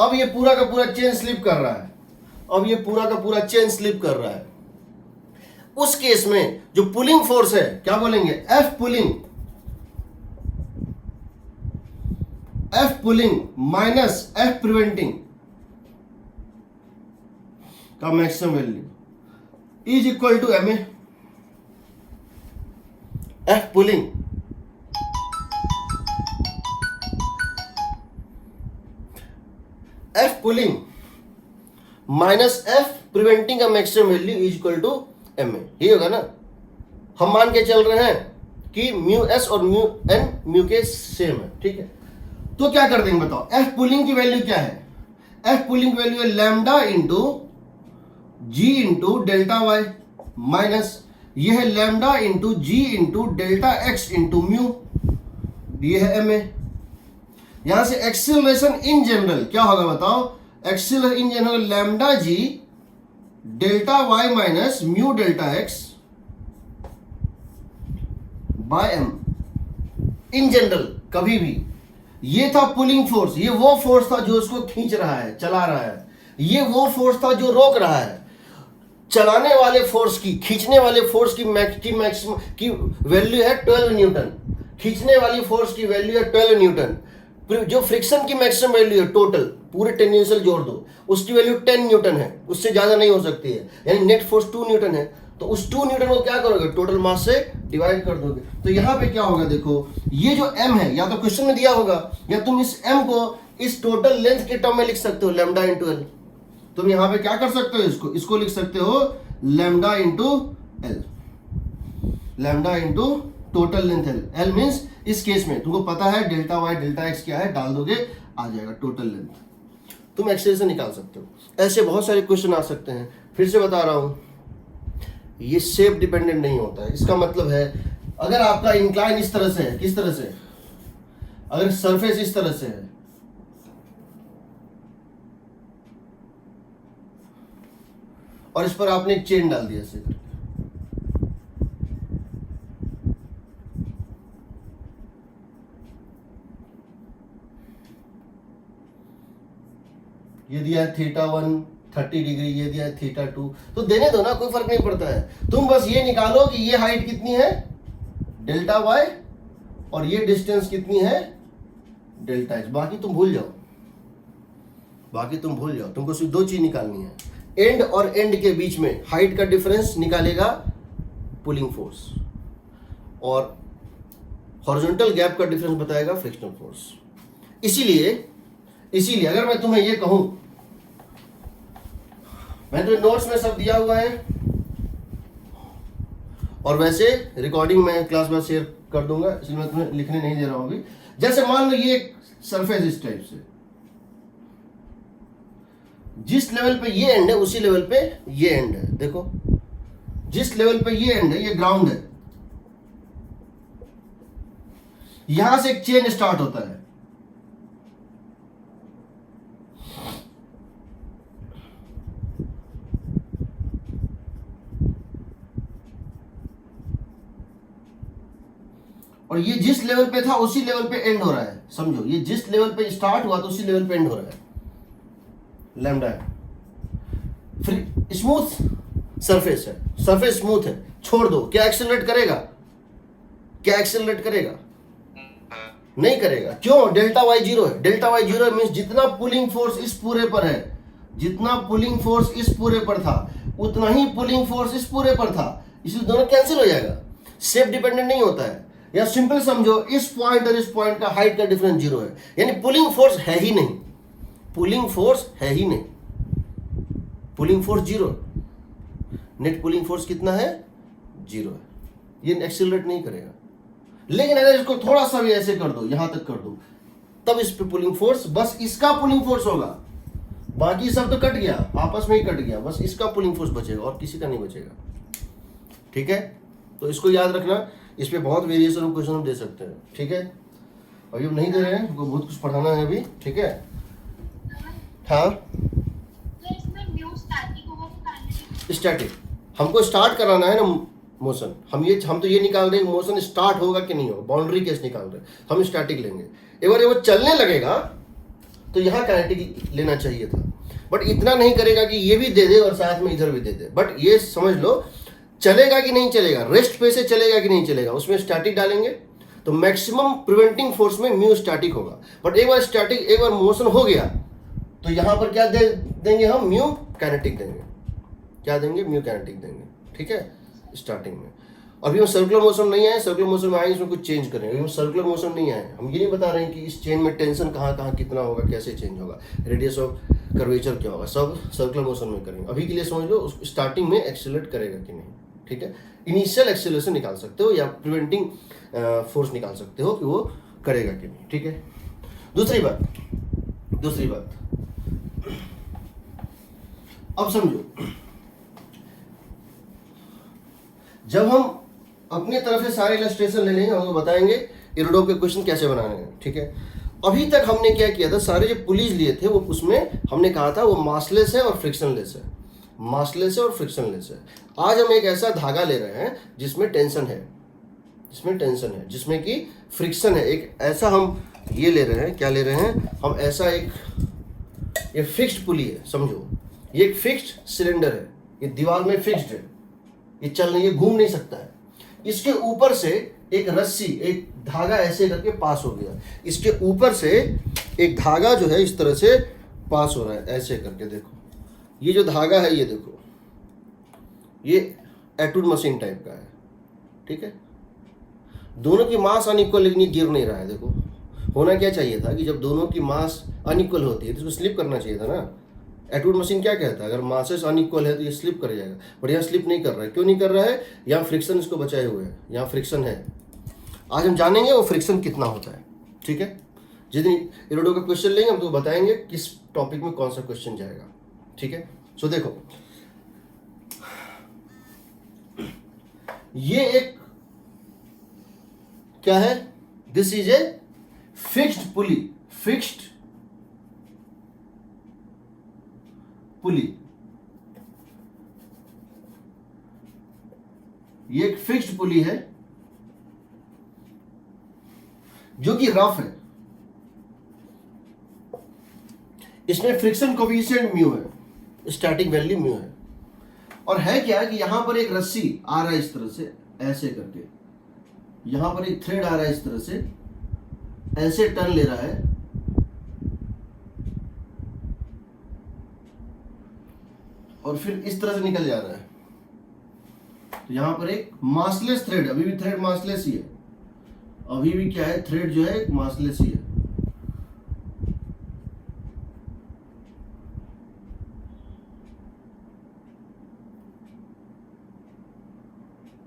अब ये पूरा का पूरा चेन स्लिप कर रहा है, अब ये पूरा का पूरा चेन स्लिप कर रहा है। उस केस में जो पुलिंग फोर्स है क्या बोलेंगे, F pulling, F pulling minus F preventing का maximum value is equal to M A. F pulling F pulling minus F preventing का maximum value is equal to M A, ये होगा ना। हम मान के चल रहे हैं कि म्यू एस और म्यू एन म्यू के सेम है, ठीक है। तो क्या कर देंगे बताओ, एफ पुलिंग की वैल्यू क्या है, एफ पुलिंग की वैल्यू है lambda into g into delta Y, minus ये है lambda into g into delta X into mu, ये है एम ए। यहां से एक्सीलरेशन इन जनरल क्या होगा बताओ, acceleration in general lambda g delta Y minus mu delta x by m. In general कभी भी ये था पुलिंग फोर्स, ये वो फोर्स था जो उसको खींच रहा है, चला रहा है, ये वो फोर्स था जो रोक रहा है। चलाने वाले फोर्स की, खींचने वाले फोर्स की मैक्सिमम की वैल्यू है 12 न्यूटन, खींचने वाली फोर्स की वैल्यू है 12 न्यूटन। जो फ्रिक्शन की मैक्सिमम वैल्यू है टोटल पूरे टेंजेंशियल जोड़ दो, उसकी वैल्यू 10 न्यूटन है, उससे ज्यादा नहीं हो सकती है, यानी नेट फोर्स 2 न्यूटन है। तो उस 2 न्यूटन को क्या करोगे, टोटल मास से डिवाइड कर दोगे। तो यहां पे क्या होगा देखो, ये जो m है या तो क्वेश्चन में दिया होगा, या तुम इस m को इस टोटल लेंथ के टर्म में लिख सकते हो, लैम्डा इंटू एल। तुम यहां पे क्या कर सकते हो, इसको लिख सकते हो lambda into L, lambda into total length L. L means इस केस में तुमको पता है डेल्टा वाई डेल्टा एक्स क्या है, डाल दोगे आ जाएगा टोटल लेंथ। तुम एक्सेल निकाल सकते हो। ऐसे बहुत सारे क्वेश्चन आ सकते हैं। फिर से बता रहा हूं, ये शेप डिपेंडेंट नहीं होता है। इसका मतलब है अगर आपका इंक्लाइन इस तरह से है, किस तरह से, अगर सरफेस इस तरह से है, और इस पर आपने एक चेन डाल दिया ऐसे करके, ये दिया है θ1 30 डिग्री, ये दिया है θ2, तो देने दो ना, कोई फर्क नहीं पड़ता है। तुम बस ये निकालो कि ये हाइट कितनी है डेल्टा वाई और ये डिस्टेंस कितनी है डेल्टा एक्स, बाकी तुम भूल जाओ, बाकी तुम भूल जाओ। तुमको सिर्फ दो चीज निकालनी है, एंड और एंड के बीच में हाइट का डिफरेंस निकालेगा पुलिंग फोर्स, और हॉरिजॉन्टल गैप का डिफरेंस बताएगा फ्रिक्शनल फोर्स। इसीलिए अगर मैं तुम्हें ये कहूं, मैंने तो नोट्स में सब दिया हुआ है, और वैसे रिकॉर्डिंग में क्लास में शेयर कर दूंगा, इसलिए मैं तुम्हें लिखने नहीं दे रहा हूं अभी। जैसे मान लो ये एक सरफेस इस टाइप से, जिस लेवल पे ये एंड है उसी लेवल पे ये एंड है। देखो जिस लेवल पे ये एंड है ये ग्राउंड है, यहां से एक चेन स्टार्ट होता है। और ये जिस लेवल पे था उसी लेवल पे एंड हो रहा है। समझो, ये जिस लेवल पे स्टार्ट हुआ तो उसी लेवल पे एंड हो रहा है। लैम्डा है, फिर स्मूथ सरफेस है, सरफेस स्मूथ है, छोड़ दो। क्या एक्सेलरेट करेगा? क्या एक्सेलरेट करेगा? नहीं करेगा। क्यों? डेल्टा वाई जीरो है। डेल्टा वाई जीरो मीन्स जितना पुलिंग फोर्स इस पूरे पर है, जितना पुलिंग फोर्स इस पूरे पर था उतना ही पुलिंग फोर्स इस पूरे पर था, इसलिए दोनों कैंसिल हो जाएगा। शेप डिपेंडेंट नहीं होता है। या सिंपल समझो, इस पॉइंट और इस पॉइंट का हाइट का डिफरेंस जीरो है, यानी पुलिंग फोर्स है ही नहीं। पुलिंग फोर्स है ही नहीं, pulling force zero. Net pulling force कितना है? जीरो है। ये एक्सेलरेट नहीं करेगा। लेकिन अगर इसको थोड़ा सा भी ऐसे कर दो, यहां तक कर दो, तब इस पे पुलिंग फोर्स, बस इसका पुलिंग फोर्स होगा, बाकी सब तो कट गया, आपस में ही कट गया, बस इसका पुलिंग फोर्स बचेगा और किसी का नहीं बचेगा। ठीक है, तो इसको याद रखना। इस पे बहुत वेरिएशन क्वेश्चन हम दे सकते हैं। ठीक है, अभी हम नहीं दे रहे हैं, हमको बहुत कुछ पढ़ाना है अभी। ठीक है, हाँ स्टैटिक हमको स्टार्ट कराना है ना मोशन। हम तो ये निकाल रहे हैं मोशन स्टार्ट होगा कि नहीं होगा, बाउंड्री केस निकाल रहे हैं। हम स्टैटिक लेंगे। एक बार वो चलने लगेगा तो यहाँ काइनेटिक लेना चाहिए था, बट इतना नहीं करेगा कि ये भी दे दे और साथ में इधर भी दे दे। बट ये समझ लो चलेगा कि नहीं चलेगा, रेस्ट पे से चलेगा कि नहीं चलेगा, उसमें स्टैटिक डालेंगे तो मैक्सिमम प्रिवेंटिंग फोर्स में म्यू स्टैटिक होगा। बट एक बार स्टैटिक, एक बार मोशन हो गया तो यहाँ पर क्या देंगे हम? म्यू काइनेटिक देंगे। क्या देंगे? म्यू काइनेटिक देंगे। ठीक है, स्टार्टिंग में। अभी हम सर्कुलर मोशन नहीं आए, सर्कुलर मोशन में आएंगे, इसमें कुछ चेंज करेंगे। अभी हम सर्कुलर मोशन नहीं आए, हम ये नहीं बता रहे हैं कि इस चेन में टेंशन कहाँ कहाँ कितना होगा, कैसे चेंज होगा, रेडियस ऑफ कर्वेचर क्या होगा, सब सर्कुलर मोशन में करेंगे। अभी के लिए समझ लो स्टार्टिंग में एक्सेलरेट करेगा कि नहीं। ठीक है, इनिशियल एक्सेलरेशन निकाल सकते हो या प्रिवेंटिंग फोर्स निकाल सकते हो कि वो करेगा कि नहीं। ठीक है, दूसरी बात अब समझो, जब हम अपनी तरफ से सारे इलस्ट्रेशन ले लेंगे, हमको बताएंगे इरोडो के क्वेश्चन कैसे बनाने हैं। ठीक है, अभी तक हमने क्या किया था, सारे जो पुलीज लिए थे वो उसमें हमने कहा था वो मासलेस है और फ्रिक्शनलेस है, मासलेस है और फ्रिक्शनलेस है। आज हम एक ऐसा धागा ले रहे हैं जिसमें टेंशन है, जिसमें कि फ्रिक्शन है। एक ऐसा हम ये ले रहे हैं, क्या ले रहे हैं हम? ऐसा एक ये फिक्स्ड पुली है, समझो ये एक फिक्स्ड सिलेंडर है, ये दीवार में फिक्स्ड है, ये चल नहीं, ये घूम नहीं सकता है। इसके ऊपर से एक रस्सी, एक धागा ऐसे करके पास हो गया, इसके ऊपर से एक धागा जो है इस तरह से पास हो रहा है, ऐसे करके। देखो ये जो धागा है, ये देखो, ये एटूड मशीन टाइप का है। ठीक है, दोनों की मास अनइक्वल, लेकिन ये गिर नहीं रहा है। देखो होना क्या चाहिए था कि जब दोनों की मास अनइक्वल होती है तो इसको स्लिप करना चाहिए था ना। एटूड मशीन क्या कहता है, अगर मासेस अनइक्वल है तो ये स्लिप कर जाएगा, बट यहाँ स्लिप नहीं कर रहा है। क्यों नहीं कर रहा है? यहाँ फ्रिक्शन इसको बचाए हुए है, यहाँ फ्रिक्शन है। आज हम जानेंगे वो फ्रिक्शन कितना होता है। ठीक है, जितनी इरोडो का क्वेश्चन लेंगे हम तो बताएंगे किस टॉपिक में कौन सा क्वेश्चन जाएगा। ठीक है, सो देखो ये एक क्या है, this is a fixed pulley, fixed pulley, ये एक फिक्स्ड पुली है जो कि रफ है। इसमें फ्रिक्शन कोएफिशिएंट म्यू है, स्टैटिक वैल्यू म्यू है। और है क्या कि यहां पर एक रस्सी आ रहा है इस तरह से, ऐसे करके, यहां पर एक थ्रेड आ रहा है इस तरह से, ऐसे टर्न ले रहा है, और फिर इस तरह से निकल जा रहा है। तो यहां पर एक मासलेस थ्रेड, अभी भी थ्रेड मासलेस ही है, अभी भी क्या है, थ्रेड जो है मासलेस ही है।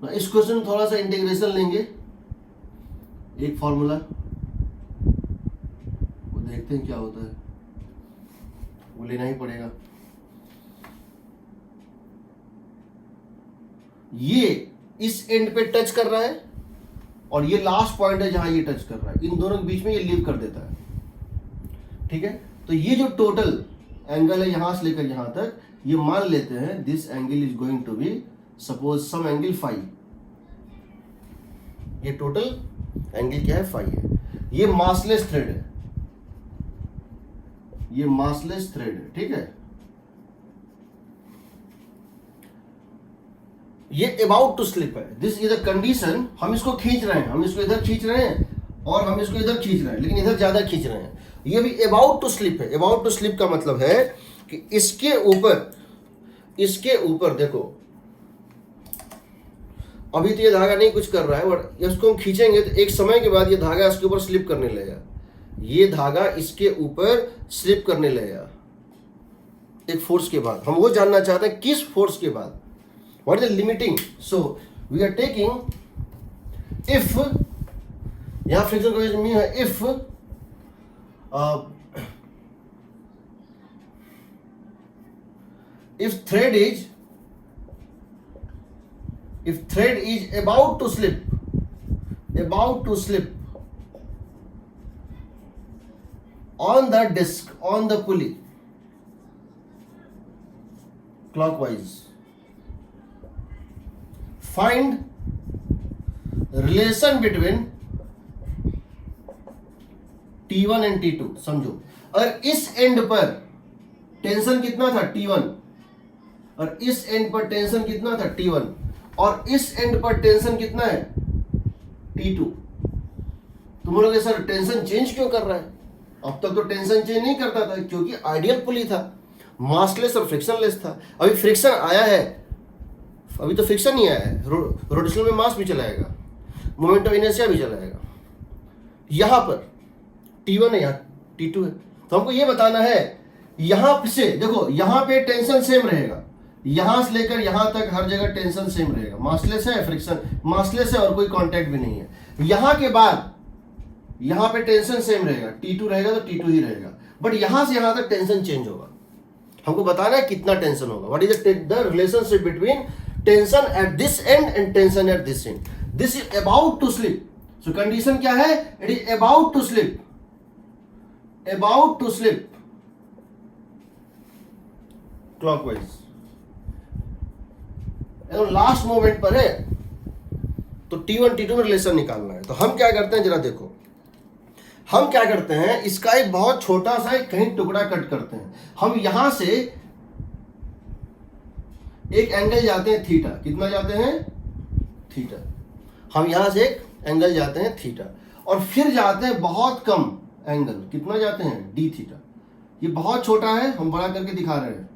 इस क्वेश्चन में थोड़ा सा इंटीग्रेशन लेंगे, एक फॉर्मूला वो देखते हैं क्या होता है, वो लेना ही पड़ेगा। ये इस एंड पे टच कर रहा है और ये लास्ट पॉइंट है जहां ये टच कर रहा है, इन दोनों के बीच में ये लीव कर देता है। ठीक है, तो ये जो टोटल एंगल है यहां से लेकर यहां तक, ये मान लेते हैं this angle is going to be suppose some angle phi. ये टोटल एंगल क्या है, फाई है। ये मासलेस थ्रेड है, ये मासलेस थ्रेड है। ठीक है, ये अबाउट टू स्लिप है, दिस इज अ कंडीशन। हम इसको खींच रहे हैं, हम इसको इधर खींच रहे हैं और हम इसको इधर खींच रहे हैं, लेकिन इधर ज्यादा खींच रहे हैं। ये भी अबाउट टू स्लिप है। अबाउट टू स्लिप का मतलब है कि इसके ऊपर देखो, अभी तो ये धागा नहीं कुछ कर रहा है, बट इसको हम खींचेंगे तो एक समय के बाद ये धागा इसके ऊपर स्लिप करने लगेगा, ये धागा इसके ऊपर स्लिप करने लगेगा एक फोर्स के बाद। हम वो जानना चाहते हैं किस फोर्स के बाद, what is the limiting. So we are taking if, यहां फ्रिक्शन कोएफिशिएंट म्यू है, if thread is about to slip on the disc, on the pulley clockwise, find relation between T1 and T2। समझो, अगर इस and पर tension कितना था T1 और इस एंड पर टेंशन कितना था T1 और इस एंड पर टेंशन कितना है T2, तुम बोलोगे सर टेंशन चेंज क्यों कर रहा है? अब तक तो टेंशन चेंज नहीं करता था, क्योंकि आइडियल पुली था, मासलेस और फ्रिक्शनलेस था। अभी फ्रिक्शन आया है, अभी तो फ्रिक्शन ही आया है, रोटेशन में मास भी चलाएगा, मोमेंट ऑफ इनर्शिया भी चलाएगा। यहां पर T1 है, यहाँ T2 है, तो हमको ये बताना है यहां से देखो, यहां पे टेंशन सेम रहेगा, यहां से लेकर यहां तक हर जगह टेंशन सेम रहेगा। मासलेस है, फ्रिक्शन मासलेस है और कोई कांटेक्ट भी नहीं है। यहां के बाद यहां पे टेंशन सेम रहेगा, T2 रहेगा तो T2 ही रहेगा, बट यहां से यहां तक टेंशन चेंज होगा। हमको बताना है कितना टेंशन होगा, what is the relationship between tension at this end and tension at this end. This is about to slip, so condition क्या है, it is about to slip, about to slip clockwise, last moment पर है, तो T1 T2 में relation निकालना है। तो हम क्या करते हैं जरा देखो, हम क्या करते हैं, इसका एक बहुत छोटा सा एक कहीं टुकड़ा कट करते हैं। हम यहां से एक एंगल जाते हैं थीटा, कितना जाते हैं थीटा, हम यहां से एक एंगल जाते हैं थीटा, और फिर जाते हैं बहुत कम एंगल, कितना जाते हैं डी थीटा। ये बहुत छोटा है, हम बड़ा करके दिखा रहे हैं,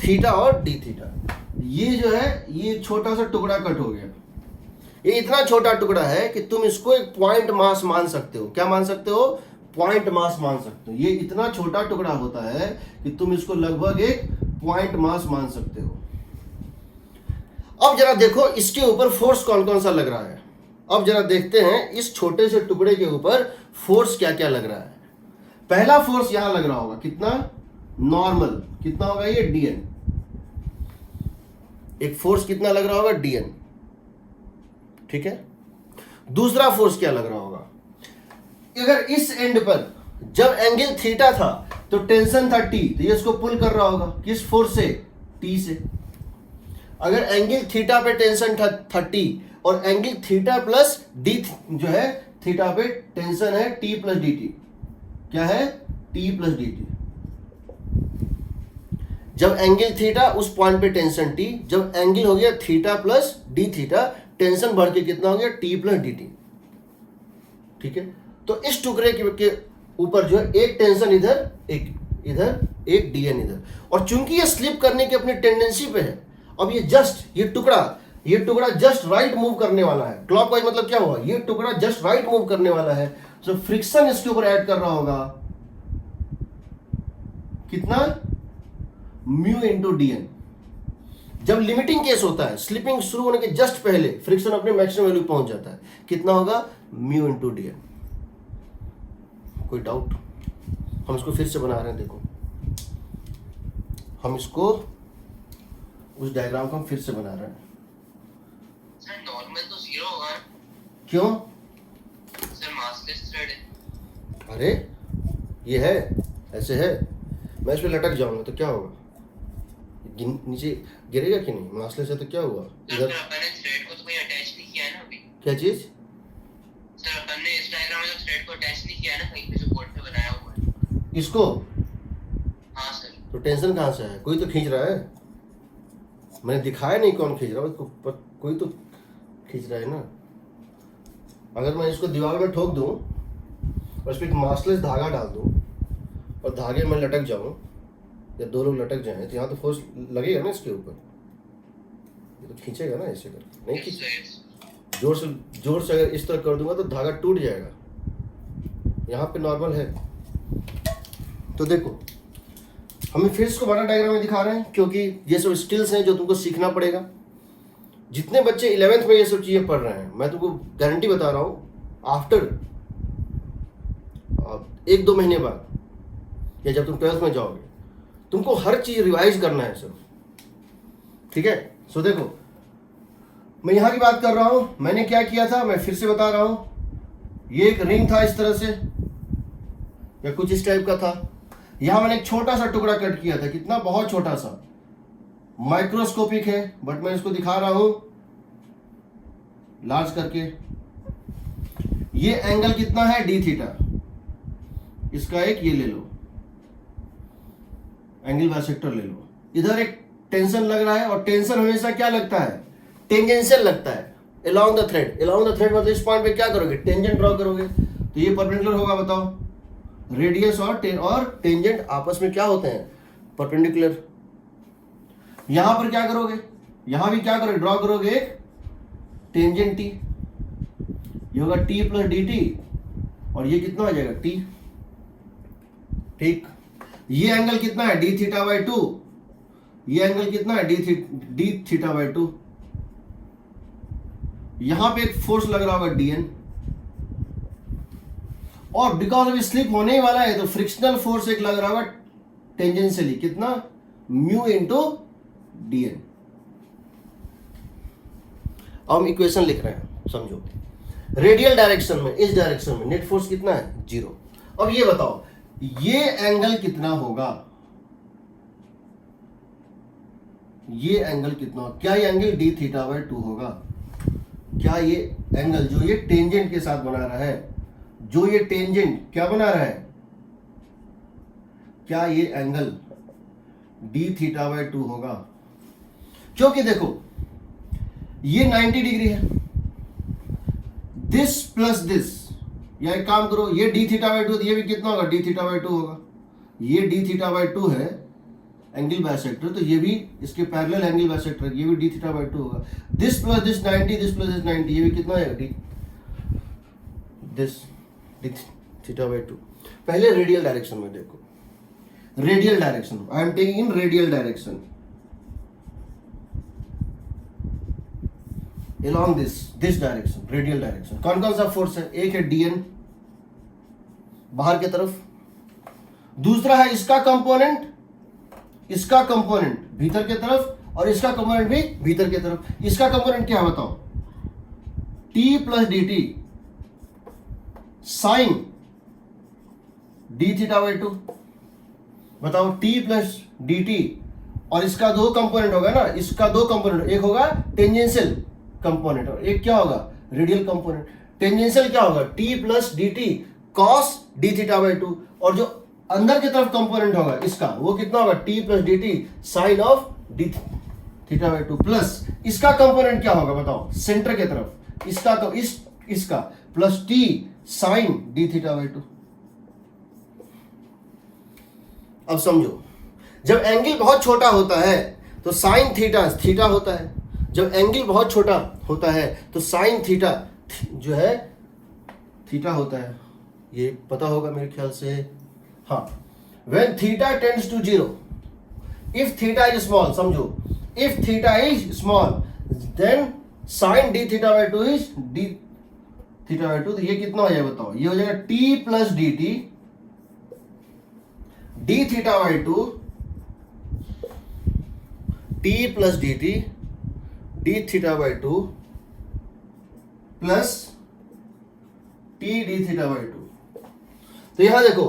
थीटा और डी थीटा। ये जो है ये छोटा सा टुकड़ा कट हो गया, ये इतना छोटा टुकड़ा है कि तुम इसको एक पॉइंट मास मान सकते हो। क्या मान सकते हो, पॉइंट मास मान सकते हो। ये इतना छोटा टुकड़ा होता है कि तुम इसको लगभग एक पॉइंट मास मान सकते हो। अब जरा देखो इसके ऊपर फोर्स कौन कौन सा लग रहा है। अब जरा देखते हैं इस छोटे से टुकड़े के ऊपर फोर्स क्या क्या लग रहा है। पहला फोर्स यहां लग रहा होगा, कितना, नॉर्मल, कितना होगा ये dn। एक फोर्स कितना लग रहा होगा, dn, ठीक है। दूसरा फोर्स क्या लग रहा होगा, अगर इस एंड पर जब एंगल थीटा था तो टेंशन था T, तो ये इसको पुल कर रहा होगा, किस फोर्स से, T से। अगर एंगल थीटा पे टेंशन था T और एंगल थीटा प्लस डी जो है, थीटा पे टेंशन है T प्लस डी टी, क्या है T प्लस डी टी। जब एंगल थीटा उस पॉइंट पे टेंशन T, जब एंगल हो गया theta plus D theta, tension बढ़ के कितना हो गया T प्लस डी टी, ठीक है। तो इस टुकड़े के ऊपर जो है एक टेंशन इधर, एक इधर, एक dn इधर, और चूंकि ये स्लिप करने की अपनी टेंडेंसी पे है, अब ये जस्ट ये टुकड़ा जस्ट राइट मूव करने वाला है। क्लॉकवाइज मतलब क्या हुआ, ये टुकड़ा जस्ट राइट मूव करने वाला है, तो फ्रिक्शन इसके ऊपर ऐड कर रहा होगा कितना, म्यू इंटू dn। जब लिमिटिंग केस होता है, स्लिपिंग शुरू होने के जस्ट पहले फ्रिक्शन अपने मैक्सिमम वैल्यू पहुंच जाता है, कितना होगा, म्यू इंटू dn। कोई डाउट? हम इसको फिर से बना रहे हैं, देखो हम इसको उस डायग्राम को हम फिर से बना रहे हैं। सर नॉर्मल तो 0 होगा ना? क्यों? सर मासलेस थ्रेड है। अरे ये है, ऐसे है, मैं इस पे लटक जाऊंगा तो क्या होगा? नीचे गिरेगा कि नहीं? मासलेस है तो क्या हुआ? सर इधर पर अपन ने थ्रेड को तो कोई अटैच नहीं किया है ना अभी। क्या चीज? सर अपन ने इस डायग्राम में तो थ्रेड को अटैच नहीं किया है ना कहीं पे जो बोर्ड पे बनाया हुआ है। इसको हाँ सर। तो टेंशन कहाँ से है? कोई तो खींच रहा है, मैंने दिखाया नहीं कौन खींच रहा है उसको, पर कोई तो खींच रहा है ना। अगर मैं इसको दीवार में ठोक दूं और इस पर एक मासलेस धागा डाल दूं और धागे में लटक जाऊं या दो लोग लटक जाएं तो यहाँ तो फोर्स लगेगा ना इसके ऊपर, ये तो खींचेगा ना ऐसे करके, नहीं खींच। जोर से अगर इस तरह कर दूंगा तो धागा टूट जाएगा। यहाँ पे नॉर्मल है। तो देखो हमें फिर इसको बड़ा डायग्राम में दिखा रहे हैं क्योंकि ये सब स्किल्स हैं जो तुमको सीखना पड़ेगा। जितने बच्चे 11th में ये सब चीज़ें पढ़ रहे हैं, मैं तुमको गारंटी बता रहा हूँ, आफ्टर 1-2 महीने बाद या जब तुम 12th में जाओगे तुमको हर चीज़ रिवाइज करना है सब। ठीक है? सो देखो मैं यहाँ की बात कर रहा हूँ, मैंने क्या किया था मैं फिर से बता रहा हूँ। ये एक रिंग था इस तरह से या कुछ इस टाइप का था। यहाँ मैंने एक छोटा सा टुकड़ा कट किया था, कितना, बहुत छोटा सा, माइक्रोस्कोपिक है, बट मैं इसको दिखा रहा हूं लार्ज करके। ये एंगल कितना है? D theta. इसका एक ये ले लो, एंगल बाइसेक्टर ले लो। इधर एक टेंशन लग रहा है और टेंशन हमेशा क्या लगता है? टेंजेंशियल लगता है along the thread. Along the thread मतलब इस पॉइंट पे क्या करोगे? टेंजेंट ड्रॉ करोगे। तो ये परपेंडिकुलर होगा, बताओ। रेडियस और टेंजेंट आपस में क्या होते हैं? परपेंडिकुलर। यहां पर क्या करोगे? यहां भी क्या करोगे? ड्रॉ करोगे एक टेंजेंट टी, ये होगा टी प्लस डी टी, और ये कितना हो जाएगा? टी। ठीक, ये एंगल कितना है? D theta by 2। ये एंगल कितना है? D theta by 2। यहां पे एक फोर्स लग रहा होगा डीएन, और बिकॉज अभी स्लिप होने ही वाला है तो फ्रिक्शनल फोर्स एक लग रहा होगा टेंजेंशियली, कितना? Mu into dN. अब हम इक्वेशन लिख रहे हैं, समझो। रेडियल डायरेक्शन में, इस डायरेक्शन में नेट फोर्स कितना है? 0। अब ये बताओ ये एंगल कितना होगा? ये एंगल कितना होगा? क्या ये एंगल डी थीटा बाई 2 होगा? क्या ये एंगल जो ये टेंजेंट के साथ बना रहा है, जो ये टेंजेंट क्या बना रहा है, क्या ये एंगल डी थीटा बाई 2 होगा? क्योंकि देखो ये 90 डिग्री है, दिस प्लस दिस, या एक काम करो, ये डी थीटा बाई 2, ये भी कितना होगा? डी थीटा बाई 2 होगा। ये डी थीटा बाई 2 है एंगल बाइसेक्टर, तो ये भी इसके पैरेलल एंगल बाइसेक्टर, ये भी डी थीटा बाई 2 होगा। This plus this 90, this plus this 90, ये भी कितना है? This D theta by 2। पहले रेडियल डायरेक्शन में देखो, radial direction, I am taking in radial direction along this direction, radial direction. कौन कौन सा फोर्स है? एक है डीएन बाहर की तरफ, दूसरा है इसका कंपोनेंट भीतर की तरफ, और इसका कंपोनेंट भी भीतर की तरफ। इसका कंपोनेंट क्या है बताओ? T plus D t sine d theta by 2। बताओ टी प्लस डी टी, और इसका दो कंपोनेंट होगा ना, इसका दो कंपोनेंट, एक होगा टेंजेंशियल कंपोनेंट और एक क्या होगा? Radial component. टेंजेंशियल क्या होगा? T plus D T cos D theta by 2, और जो अंदर की तरफ कंपोनेंट होगा इसका, वो कितना होगा? T plus D t sine of d theta by 2, plus इसका कंपोनेंट क्या होगा बताओ? सेंटर की तरफ इसका, तो इसका plus t sine d theta by 2। अब समझो, जब एंगल बहुत छोटा होता है तो साइन थीटा होता है। जब एंगल बहुत छोटा होता है तो साइन थीटा जो है थीटा होता है। ये पता होगा मेरे ख्याल से। हाँ, when theta tends to 0, if theta is small, समझो, if theta is small, then sin d theta by 2 is d theta by 2। तो ये कितना हो जाएगा बताओ? ये हो जाएगा t plus D t d theta by 2, t t plus D t d theta by two plus t d theta by two. तो यहां देखो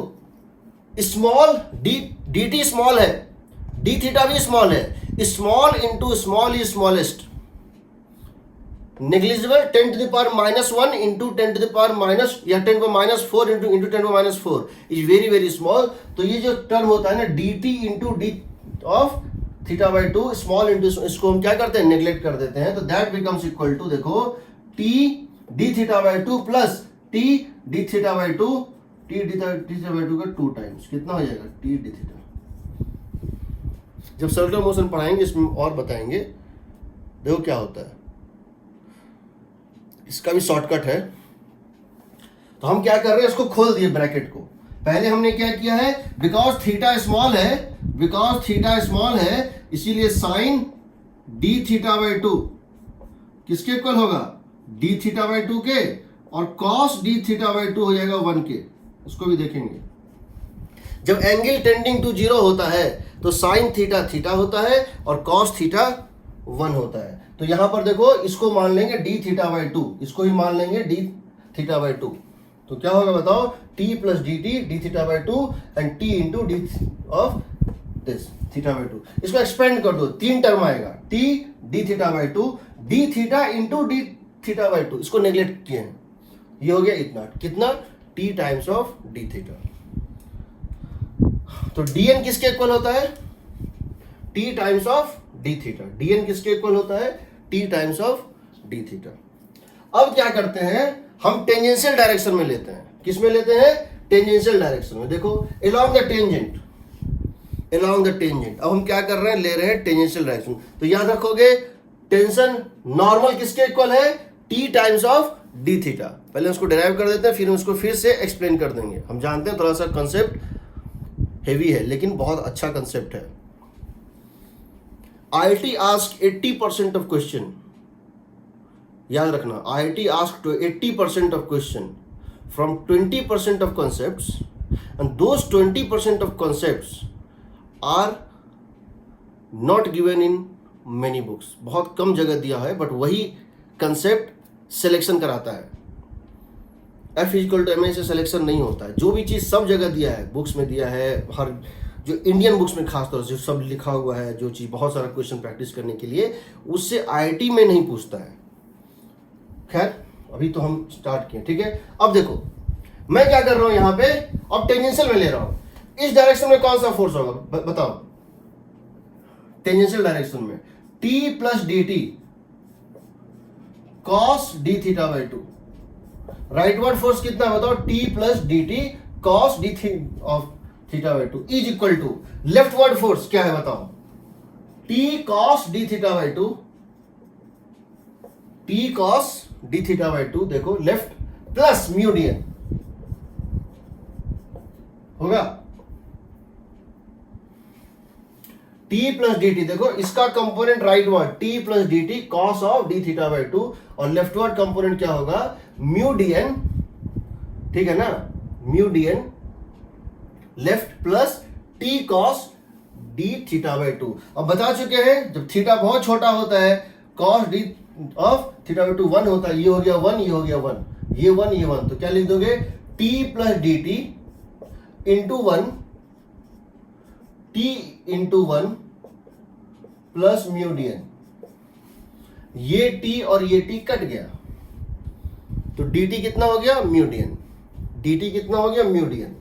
स्मॉल डी टी स्मॉल है, डी थीटा भी स्मॉल है, small into small is smallest, negligible 10 to the power -1 into 10 to the power minus या 10 पर -4 into 10 पर -4 is very very small. तो ये जो टर्म होता है ना D t into D of theta by to small into, इसको हम क्या करते हैं नेग्लेक्ट कर देते हैं। तो दैट बिकम्स इक्वल टू देखो T d theta by two plus t d theta by to, T d theta by to का 2 टाइम्स कितना हो जाएगा टी डी थीटा। जब सर्कुलर मोशन पढ़ाएंगे इसमें और बताएंगे, देखो क्या होता है। इसका भी शॉर्टकट है। तो हम क्या कर रहे हैं, इसको खोल दिए ब्रैकेट को। पहले हमने क्या किया है, बिकॉज थीटा स्मॉल है, बिकॉज थीटा स्मॉल है इसीलिए sine d theta by two किसके इक्वल होगा, डी थीटा बाई टू के, और cos D theta by two हो जाएगा 1 के। उसको भी देखेंगे। जब एंगल टेंडिंग टू 0 होता है तो साइन थीटा थीटा होता है और कॉस थीटा 1 होता है। तो यहां पर देखो इसको मान लेंगे डी थीटा बाई टू, इसको ही मान लेंगे डी थीटा बाई टू। तो क्या होगा बताओ, t plus D t d theta by to and T into D of this theta by to. इसको एक्सपेंड कर दो, 3 टर्म आएगा, T d theta by to D theta into D theta by to. इसको neglect किए हैं, ये हो गया इतना, कितना T times of d theta. तो dn किसके इक्वल होता है, t times of d theta. dn किसके इक्वल होता है, t times of d theta. अब क्या करते हैं, हम टेंजेंशियल डायरेक्शन में लेते हैं। किस में लेते हैं, टेंजेंशियल डायरेक्शन में। देखो along the tangent, along the tangent। अब हम क्या कर रहे हैं, ले रहे हैं टेंजेंशियल डायरेक्शन। तो याद रखोगे टेंशन नॉर्मल किसके इक्वल है, t times of d theta. पहले उसको डिराइव कर देते हैं, फिर उसको फिर से एक्सप्लेन कर देंगे। हम जानते हैं थोड़ा सा कंसेप्ट हेवी है लेकिन बहुत अच्छा कंसेप्ट है। IIT आस्क 80% ऑफ क्वेश्चन, याद रखना, IIT ask 80% of question from 20% of concepts and those 20% of concepts are not given in many books। बहुत कम जगह दिया है बट वही कंसेप्ट सिलेक्शन कराता है। F इक्वल टू MA से सिलेक्शन नहीं होता है। जो भी चीज़ सब जगह दिया है, बुक्स में दिया है, हर जो इंडियन बुक्स में खासतौर से सब लिखा हुआ है, जो चीज़ बहुत सारा क्वेश्चन प्रैक्टिस करने के लिए, उससे IIT में नहीं पूछता है। खैर अभी तो हम स्टार्ट किए, ठीक है। अब देखो मैं क्या कर रहा हूँ यहाँ पे, अब टेंजेंशियल में ले रहा हूँ। इस डायरेक्शन में कौन सा फोर्स होगा बताओ, टेंजेंशियल डायरेक्शन में T plus D T cos D theta by two. Rightward force कितना है बताओ, T plus D T cos D of theta by two is equal to leftward force क्या है बताओ, T cos D theta by two, T cos D theta by two, देखो left plus mu D N होगा। T plus D T, देखो इसका component rightward T plus D T cos of d theta by two, और leftward component क्या होगा, mu D N, ठीक है ना, mu D N left plus T cos D theta by two. अब बता चुके हैं जब थीटा बहुत छोटा होता है cos D of theta by to 1 होता है। ये हो गया 1, ये हो गया 1, ये 1, ये 1। तो क्या लिख दोगे, T plus D t into 1, T into 1 plus mu D n. ये T और ये T कट गया तो dt कितना हो गया, म्यू डी एन। dt कितना हो गया, म्यू डी एन।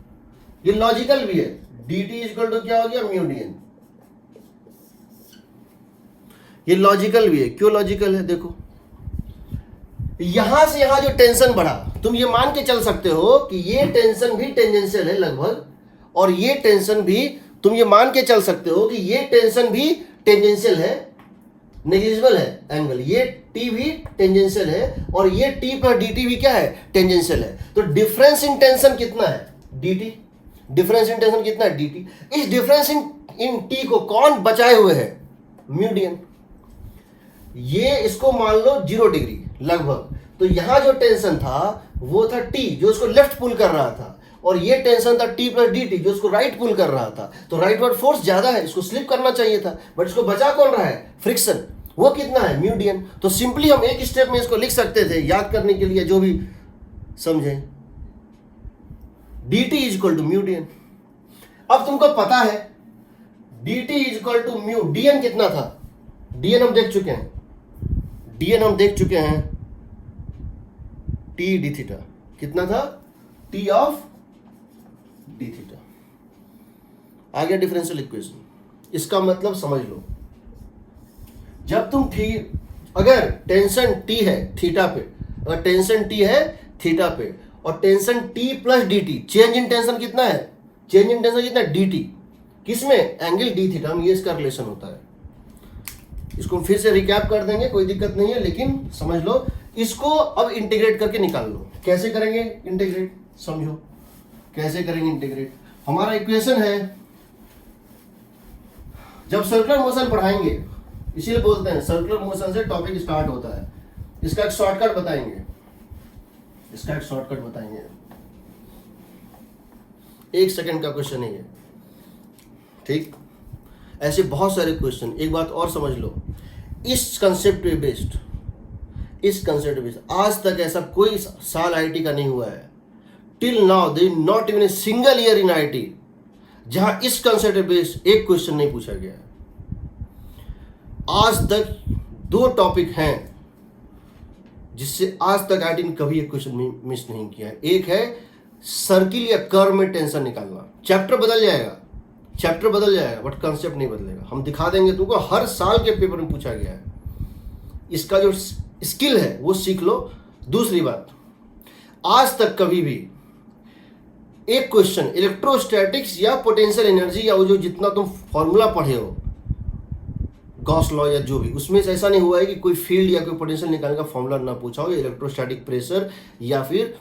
ये लॉजिकल भी है, dt इक्वल टू क्या हो गया, म्यू डी एन। ये लॉजिकल भी है। क्यों लॉजिकल है, देखो यहां से यहां जो टेंशन बढ़ा, तुम ये मान के चल सकते हो कि ये टेंशन भी टेंजेंशियल है लगभग, और ये टेंशन भी तुम ये मान के चल सकते हो कि ये टेंशन भी टेंजेंशियल है, नेग्लिजिबल है एंगल, ये T भी टेंजेंशियल है, और ये T प्लस dt भी क्या है, टेंजेंशियल है। तो डिफरेंस इन टेंशन कितना है, dt। डिफरेंस इन टेंशन कितना है, dt। इस डिफरेंस इन T को कौन बचाए हुए है, म्यू डी एन। ये इसको मान लो 0 डिग्री लगभग। तो यहां जो टेंशन था वो था T जो इसको लेफ्ट पुल कर रहा था, और ये टेंशन था टी प्लस डी टी जो इसको राइट पुल कर रहा था, तो राइट वर्ड फोर्स ज्यादा है, इसको स्लिप करना चाहिए था, बट इसको बचा कौन रहा है, फ्रिक्शन, वो कितना है, म्यू डी एन। तो सिंपली हम एक स्टेप में इसको लिख सकते थे, याद करने के लिए जो भी समझे, d t is equal to mu D n. अब तुमको पता है d t is equal to mu, D n कितना था, डी एन हम देख चुके हैं, डी एन हम देख चुके हैं, टी डी थीटा कितना था, टी ऑफ डी थीटा। आ गया डिफरेंशियल इक्वेशन। इसका मतलब समझ लो, जब तुम अगर टेंशन टी है थीटा पे, अगर टेंशन टी है थीटा पे और tension T plus D T, change in tension कितना है, चेंज इन टेंशन कितना है, डी टी, किसमें, एंगल डी थीटा में, ये इसका रिलेशन होता है। इसको हम फिर से रिकैप कर देंगे, कोई दिक्कत नहीं है, लेकिन समझ लो। इसको अब इंटीग्रेट करके निकाल लो। कैसे करेंगे इंटीग्रेट, समझो कैसे करेंगे इंटीग्रेट। हमारा इक्वेशन है, जब सर्कुलर मोशन पढ़ाएंगे, इसीलिए बोलते हैं सर्कुलर मोशन से टॉपिक स्टार्ट होता है। इसका एक शॉर्टकट बताएंगे, इसका एक शॉर्टकट बताएंगे, 1 सेकंड का क्वेश्चन है ये, ठीक। ऐसे बहुत सारे क्वेश्चन। एक बात और समझ लो, इस कंसेप्ट पे बेस्ड, इस कंसेप्ट पे बेस्ड आज तक ऐसा कोई साल आईटी का नहीं हुआ है, till now there is not even a single year in IT जहां इस कंसेप्ट पे बेस्ड एक क्वेश्चन नहीं पूछा गया है। आज तक 2 टॉपिक हैं जिससे आज तक आईटी ने कभी एक क्वेश्चन मिस नहीं किया है। एक है सर्किल या कर्व में टेंशन निकालना, चैप्टर बदल जाएगा, चैप्टर बदल जाएगा बट कंसेप्ट नहीं बदलेगा। हम दिखा देंगे तुमको, हर साल के पेपर में पूछा गया है। इसका जो स्किल है वो सीख लो। दूसरी बात, आज तक कभी भी एक क्वेश्चन इलेक्ट्रोस्टैटिक्स या पोटेंशियल एनर्जी या वो जो जितना तुम फॉर्मूला पढ़े हो, गॉस लॉ या जो भी, उसमें से ऐसा नहीं हुआ है कि कोई फील्ड या कोई पोटेंशियल निकालने का फॉर्मूला ना पूछा हो, या इलेक्ट्रोस्टैटिक प्रेशर या फिर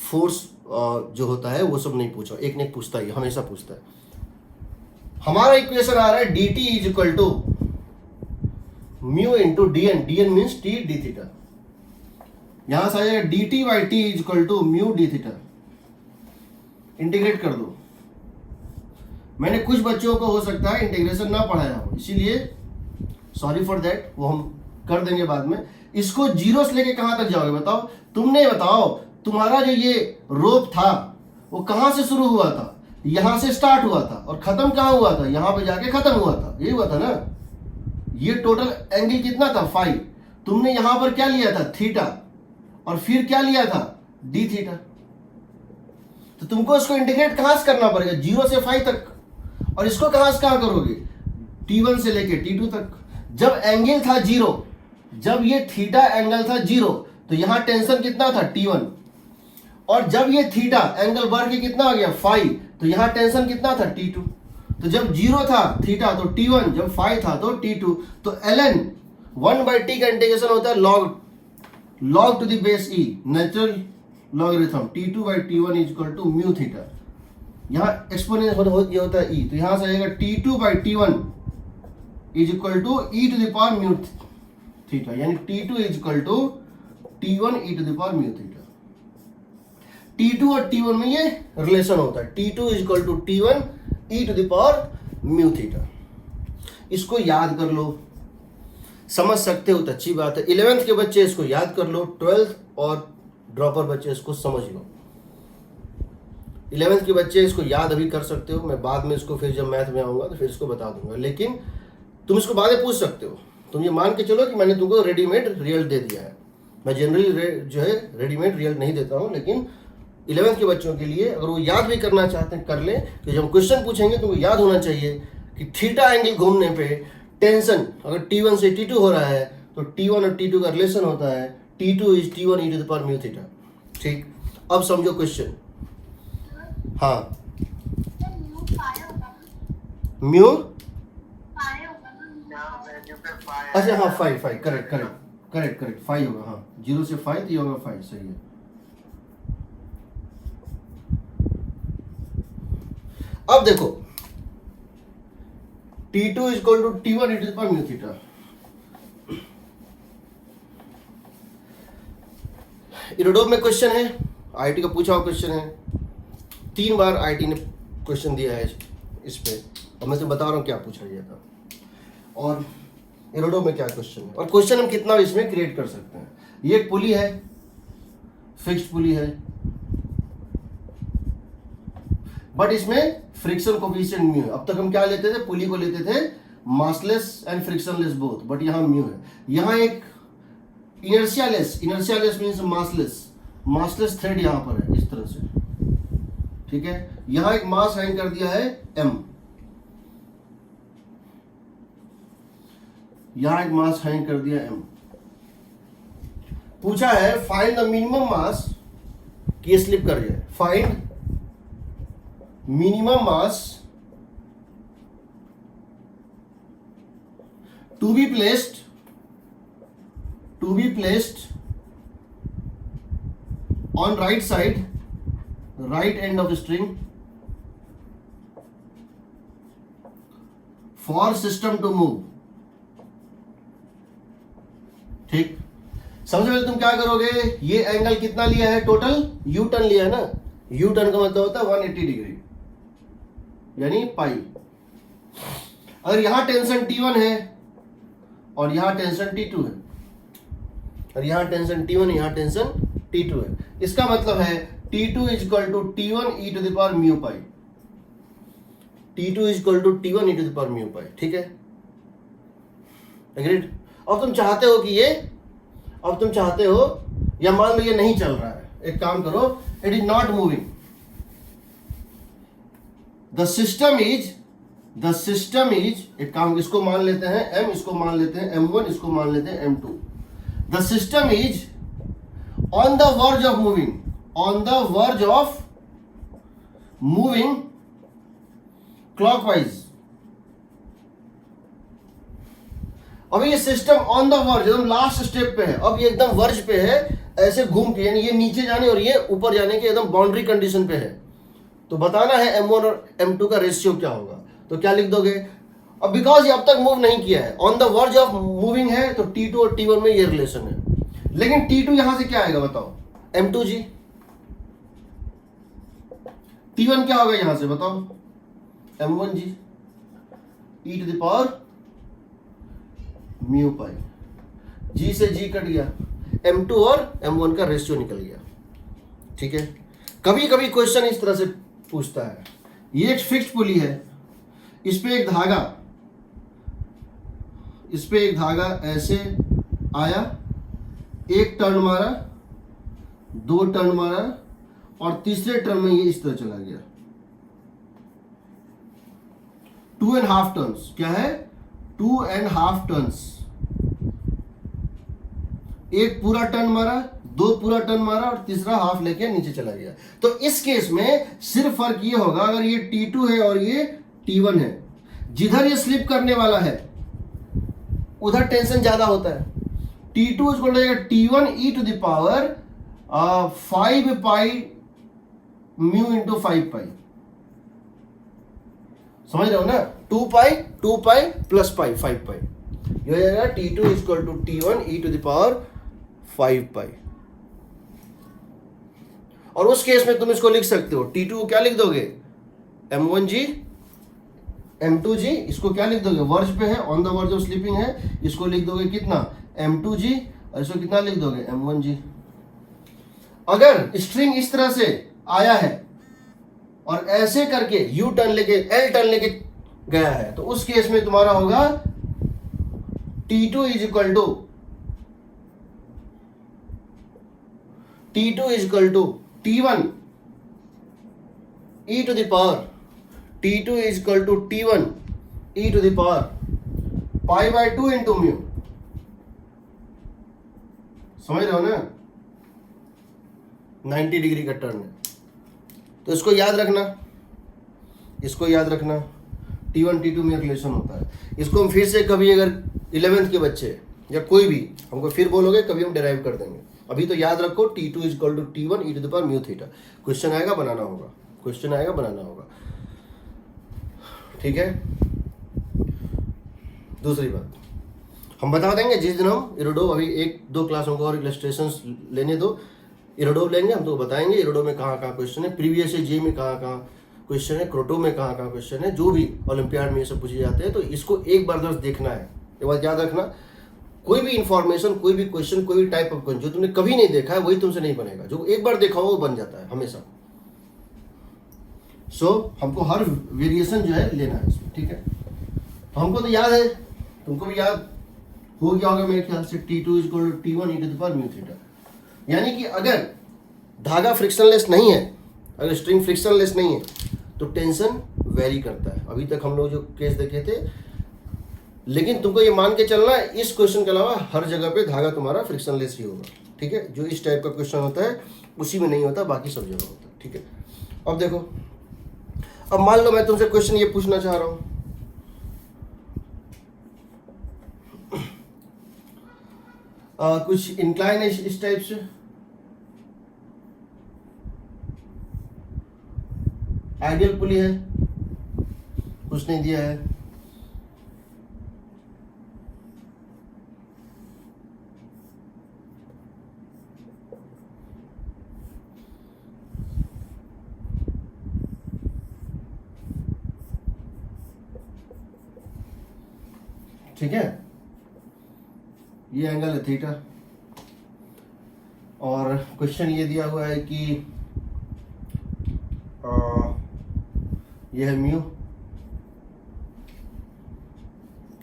फोर्स जो होता है वो सब नहीं पूछा। एक ने पूछता ही, हमेशा पूछता है। हमारा इक्वेशन आ रहा है d t is equal to mu into d n, d n means t d theta. यहां से आ जाएगा d t by t is equal to mu d theta. Integrate कर दो। मैंने कुछ बच्चों को हो सकता है इंटीग्रेशन ना पढ़ाया हो, इसीलिए सॉरी फॉर दैट, वो हम कर देंगे बाद में। इसको जीरो से लेके कहां तक जाओगे बताओ, तुमने बताओ। तुम्हारा जो ये रोप था वो कहां से शुरू हुआ था, यहां से स्टार्ट हुआ था और खत्म कहां हुआ था, यहां पे जाके खत्म हुआ था, यही हुआ था ना। ये टोटल एंगल कितना था, 5। तुमने यहां पर क्या लिया था, थीटा, और फिर क्या लिया था, डी थीटा। तो तुमको इसको इंटीग्रेट कहां से करना पड़ेगा, 0 से 5 तक, और इसको कहां से कहां करोगे, T1 से लेके T2 तक। जब एंगल था 0, जब ये थीटा एंगल था 0, तो यहां टेंशन कितना था, T1, और जब ये थीटा एंगल बढ़ के कितना आ गया, 5, तो यहां टेंशन कितना था, T2। तो जब 0 था थीटा तो T1, जब 5 था तो T2। तो ln 1/t का इंटीग्रेशन होता है log to the base e, natural logarithm T2/T1 is equal to mu theta. यहाँ एक्सपोनेंशियल होता है e, तो यहां से आएगा T2/T1 is equal to e to the power mu theta, यानी T2 is equal to T1 e to the power mu theta. T2 और T1 में ये रिलेशन होता है, T2 is equal to T1 e to the power mu theta. इसको याद कर लो, समझ सकते हो तो अच्छी बात है। 11th के बच्चे इसको याद कर लो, 12th और ड्रॉपर बच्चे इसको समझ लो। 11th के बच्चे इसको याद अभी कर सकते हो, मैं बाद में इसको फिर जब मैथ में आऊँगा तो फिर इसको बता दूंगा, लेकिन तुम इसको बाद में पूछ सकते हो। तुम ये मान के चलो कि मैंने तुमको रेडीमेड रियल दे दिया है। मैं जनरली जो है रेडीमेड रियल नहीं देता हूँ, लेकिन 11th के बच्चों के लिए अगर वो याद भी करना चाहते हैं कर लें। तो जब क्वेश्चन पूछेंगे तो वो याद होना चाहिए कि थीटा एंगल घूमने पे टेंशन अगर T1 से T2 हो रहा है तो T1 और T2 का रिलेशन होता है T2 is T1 e to the power mu theta. ठीक, अब समझो क्वेश्चन। हाँ, म्यू, अच्छा हाँ 5 करेक्ट 5 होगा। हाँ 0 से 5 तो ये होगा 5, सही है। अब देखो T2 is equal to T1 e to the power mu theta. Irodov में क्वेश्चन है, आईटी का पूछा हुआ क्वेश्चन है। 3 बार आईटी ने क्वेश्चन दिया है इस पे, और मैं तो बता रहा हूँ क्या पूछा गया था और इरोडो में क्या क्वेश्चन है, और क्वेश्चन हम कितना इसमें क्रिएट कर सकते हैं। ये एक पुली है, फिक्स्ड पुली है, बट इसमें फ्रिक्शन कोफिशिएंट म्यू है। अब तक हम क्या लेते थे, पुली को लेते थे massless and frictionless both, but यहाँ म्यू है। यहाँ एक इनर्शियालेस मीन्स मासलेस थ्रेड यहाँ पर है इस तरह से, ठीक है। यहाँ एक मास हैंग कर दिया है m, यहाँ एक मास हैंग कर दिया m। पूछा है फाइंड द मिनिमम मास कि स्लिप कर जाए, find minimum mass to be placed on right side, right end of the string for system to move। ठीक, सबसे पहले तुम क्या करोगे, ये एंगल कितना लिया है, टोटल यू टर्न लिया है ना, यू टर्न का मतलब होता है 180 डिग्री यानी पाई। अगर यहां टेंशन T1 है और यहां टेंशन T2 है, और यहां टेंशन T1 यहां टेंशन T2 है, इसका मतलब है T2 is equal to T1 e to the power mu pi, T2 is equal to T1 e to the power mu pi, ठीक है, एग्रीड। अब तुम चाहते हो कि ये, अब तुम चाहते हो, या मान लो ये नहीं चल रहा है, एक काम करो, it is not moving, the system is एक काम, इसको मान लेते हैं m, इसको मान लेते हैं m1, इसको मान लेते हैं m2। The system is on the verge of moving clockwise। अभी ये सिस्टम ऑन द वर्ज, एकदम लास्ट स्टेप पे है, अब ये एकदम वर्ज पे है, ऐसे घूम के, यानी ये नीचे जाने और ये ऊपर जाने के एकदम बाउंड्री कंडीशन पे है। तो बताना है m1 और m2 का रेशियो क्या होगा, तो क्या लिख दोगे। अब बिकॉज ये अब तक मूव नहीं किया है, on the verge of moving है, तो T2 और T1 में ये रिलेशन है। लेकिन T2 यहां से क्या आएगा बताओ, M2G। T1 क्या होगा यहां से बताओ, M1G e to the power mu pi, G से G कट गया, M2 और M1 का रेशियो निकल गया, ठीक है। कभी कभी क्वेश्चन इस तरह से पूछता है, ये एक फिक्स्ड पुली है, इस पे एक धागा ऐसे आया, एक टर्न मारा, 2 टर्न मारा, और तीसरे टर्न में ये इस तरह चला गया, 2.5 टर्न्स। क्या है, 2.5 टर्न्स। एक पूरा टर्न मारा, 2 पूरा टर्न मारा, और तीसरा हाफ लेके नीचे चला गया। तो इस केस में सिर्फ फर्क ये होगा, अगर ये T2 है और ये T1 है, जिधर ये स्लिप करने वाला है उधर टेंशन ज्यादा होता है। T2 इसको लगेगा T1 e to the power 5 pi mu into 5 pi, समझ रहे हो ना, 2 पाई प्लस पाई 5 पाई, ये हो जाएगा T2 equal to T1 e to the power 5 pi. और उस केस में तुम इसको लिख सकते हो, T2 को क्या लिख दोगे, M1G, M2G, इसको क्या लिख दोगे, वर्ज पे है, on the verge of sleeping है, इसको लिख दोगे कितना, M2G, और इसको कितना लिख दोगे, M1G। अगर स्ट्रिंग इस तरह से आया है और ऐसे करके U टर्न लेके, L टर्न लेके गया है, तो उस केस में तुम्हारा होगा T2 is equal to T1 e to the power, T2 is equal to T1 e to the power pi by 2 into mu, समझ रहे हो ना, 90 डिग्री का टर्न है। तो इसको याद रखना, T1 T2 में रिलेशन होता है। इसको हम फिर से कभी, अगर 11th के बच्चे या कोई भी हमको फिर बोलोगे, कभी हम डिराइव कर देंगे। अभी तो याद रखो, T2 is equal to T1 e to the power mu theta. Question आएगा बनाना होगा, ठीक है। दूसरी बात हम बता देंगे जिस दिन हम इरोडो, अभी 1-2 क्लास हमको और इलस्ट्रेशंस लेने दो, इरोडो लेंगे, हम तो बताएंगे इरोडो में कहाँ कहाँ क्वेश्चन है, प्रीवियस जे में कहाँ कहाँ क्वेश्चन है, क्रोटो में कहाँ कहाँ क्वेश्चन है, जो भी ओलंपियाड में ये सब पूछे जाते हैं। तो इसको एक बार बस देखना है। ये बात याद रखना, कोई भी इंफॉर्मेशन, कोई भी क्वेश्चन, कोई भी टाइप ऑफ क्वेश्चन जो तुमने कभी नहीं देखा है वही तुमसे नहीं बनेगा, जो एक बार देखा हो वो बन जाता है हमेशा। सो हमको हर वेरिएशन जो है लेना है इसमें, ठीक है। तो हमको तो याद है, तुमको भी याद हो गया होगा मेरे ख्याल से, T2 = T1 e⁻μθ। यानी कि अगर धागा फ्रिक्शनलेस नहीं है, अगर स्ट्रिंग फ्रिक्शनलेस नहीं है तो टेंशन वेरी करता है। अभी तक हम लोग जो केस देखे थे, लेकिन तुमको ये मान के चलना है इस क्वेश्चन के अलावा हर जगह पे धागा तुम्हारा फ्रिक्शनलेस ही होगा, ठीक है। जो इस टाइप का क्वेश्चन होता है उसी में नहीं होता, बाकी सब जगह होता है, ठीक है। अब देखो, अब मान लो मैं तुमसे क्वेश्चन ये पूछना चाह रहा हूं, कुछ इंक्लाइन है इस टाइप से, आइडियल पुली है, कुछ नहीं दिया है, ठीक है। ये एंगल है थीटा, और क्वेश्चन ये दिया हुआ है कि ये है म्यू,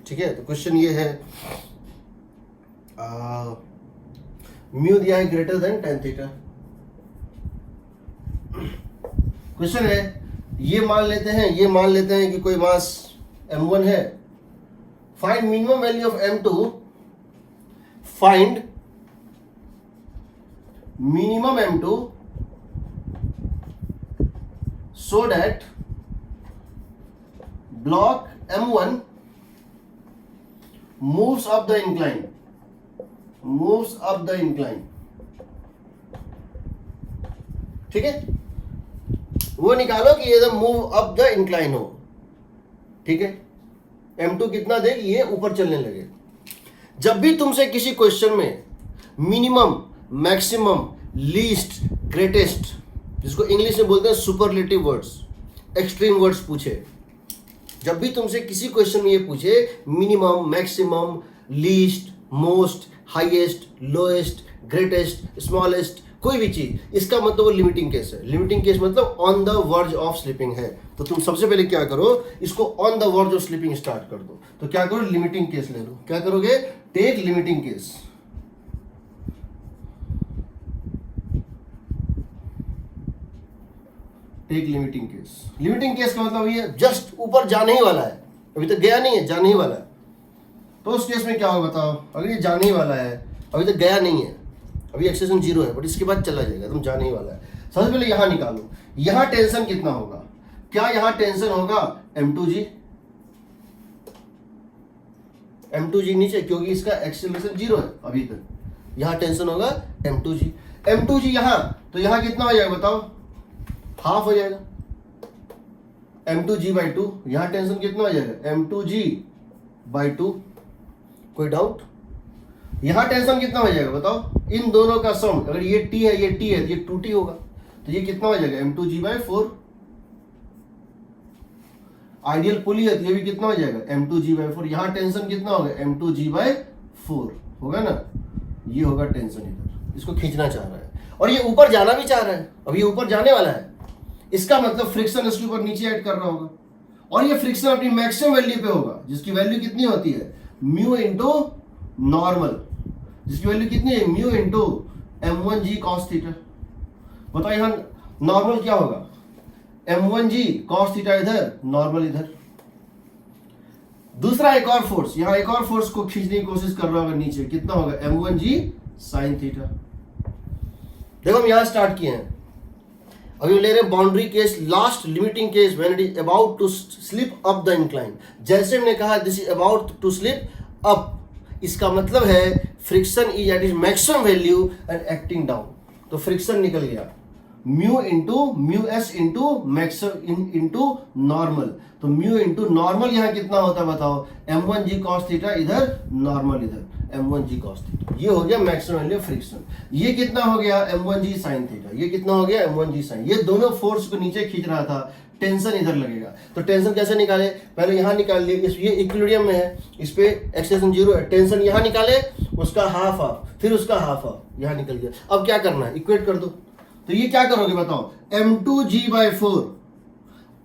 ठीक है। तो क्वेश्चन ये है म्यू दिया है greater than tan theta. Question है ये मान लेते हैं कि कोई मास m1 है, find minimum value of m2, find minimum m2 so that block m1 moves up the incline, ठीक है। वो निकालो कि ये मूव अप द इंक्लाइन हो, ठीक है। m2 कितना दे कि ये ऊपर चलने लगे। जब भी तुमसे किसी क्वेश्चन में मिनिमम, मैक्सिमम, लीस्ट, ग्रेटेस्ट, जिसको इंग्लिश में बोलते हैं सुपरलेटिव वर्ड्स, एक्सट्रीम वर्ड्स पूछे, जब भी तुमसे किसी क्वेश्चन में ये पूछे minimum, maximum, least, most, highest, lowest, greatest, smallest, कोई भी चीज, इसका मतलब वो लिमिटिंग केस है। लिमिटिंग केस मतलब on the verge of slipping है। तो तुम सबसे पहले क्या करो, इसको on the verge of slipping start कर दो। तो क्या करो, लिमिटिंग केस ले लो। क्या करोगे, take limiting case. Take limiting case. Limiting case का मतलब ये जस्ट ऊपर जाने ही वाला है, अभी तक गया नहीं है, जाने ही वाला है। तो उस केस में क्या होगा बताओ, अगर ये जाने ही वाला है, अभी तक गया नहीं है, अभी एक्सेशन 0 है, बट इसके बाद चला जाएगा, तुम जाने ही वाला है। सबसे पहले यहां निकालो, यहां टेंशन कितना होगा, क्या यहां टेंशन होगा m2g, m2g नीचे, क्योंकि इसका एक्सेलरेशन 0 है अभी तक, यहां टेंशन होगा m2g यहां, तो यहां कितना हो जाएगा बताओ, हाफ हो जाएगा m2g/2। यहां टेंशन कितना हो जाएगा m2g/2, कोई डाउट। यहां टेंशन कितना हो जाएगा बताओ, इन दोनों का सम, अगर ये t है ये t है तो ये 2t होगा, तो ये कितना हो जाएगा m2g/4। आइडियल पुली है तो ये भी कितना हो जाएगा m2g/4। यहां टेंशन कितना होगा m2g/4 होगा ना, ये होगा टेंशन इधर, इसको खींचना चाह रहा है, और ये ऊपर जाना भी चाह रहा है, अब ये ऊपर जाने वाला है, इसका मतलब फ्रिक्शन इसके ऊपर नीचे ऐड कर रहा होगा, और ये फ्रिक्शन अपनी मैक्सिमम वैल्यू पे होगा, जिसकी वैल्यू कितनी होती है म्यू इंटू नॉर्मल, जिसकी वैल्यू कितनी है mu into m1g cos theta. बताओ यहां नॉर्मल क्या होगा, m1g cos थीटा इधर, नॉर्मल इधर। दूसरा एक और फोर्स, यहां एक और फोर्स को खींचने की कोशिश कर रहा होगा नीचे, कितना होगा m1g sin थीटा। देखो हम यहां स्टार्ट किए हैं, अभी ले रहे हैं boundary case, last limiting case, when it is about to slip up the incline. जैसे हमने कहा this is about to slip up, इसका मतलब है friction is at is maximum value and acting down. तो फ्रिक्शन निकल गया, mu s into maximum into normal. तो म्यू इंटू नॉर्मल यहाँ कितना होता है बताओ, m1g cos थीटा, इधर नॉर्मल इधर m1g cos थीटा। ये हो गया मैक्सिमम वैल्यू ऑफ फ्रिक्शन। ये कितना हो गया m1g sin थीटा, ये कितना हो गया m1g sin। ये दोनों फोर्स को नीचे खींच रहा था, टेंशन इधर लगेगा। तो टेंशन कैसे निकाले, पहले यहाँ निकाल लिए, ये इक्विलिब्रियम में है, इस पे एक्सेलेरेशन 0 है, टेंशन यहाँ निकाले, उसका हाफ फिर उसका हाफ यहाँ निकल गया। अब क्या करना है, इक्वेट कर दो। तो ये क्या करोगे बताओ, m2g/4,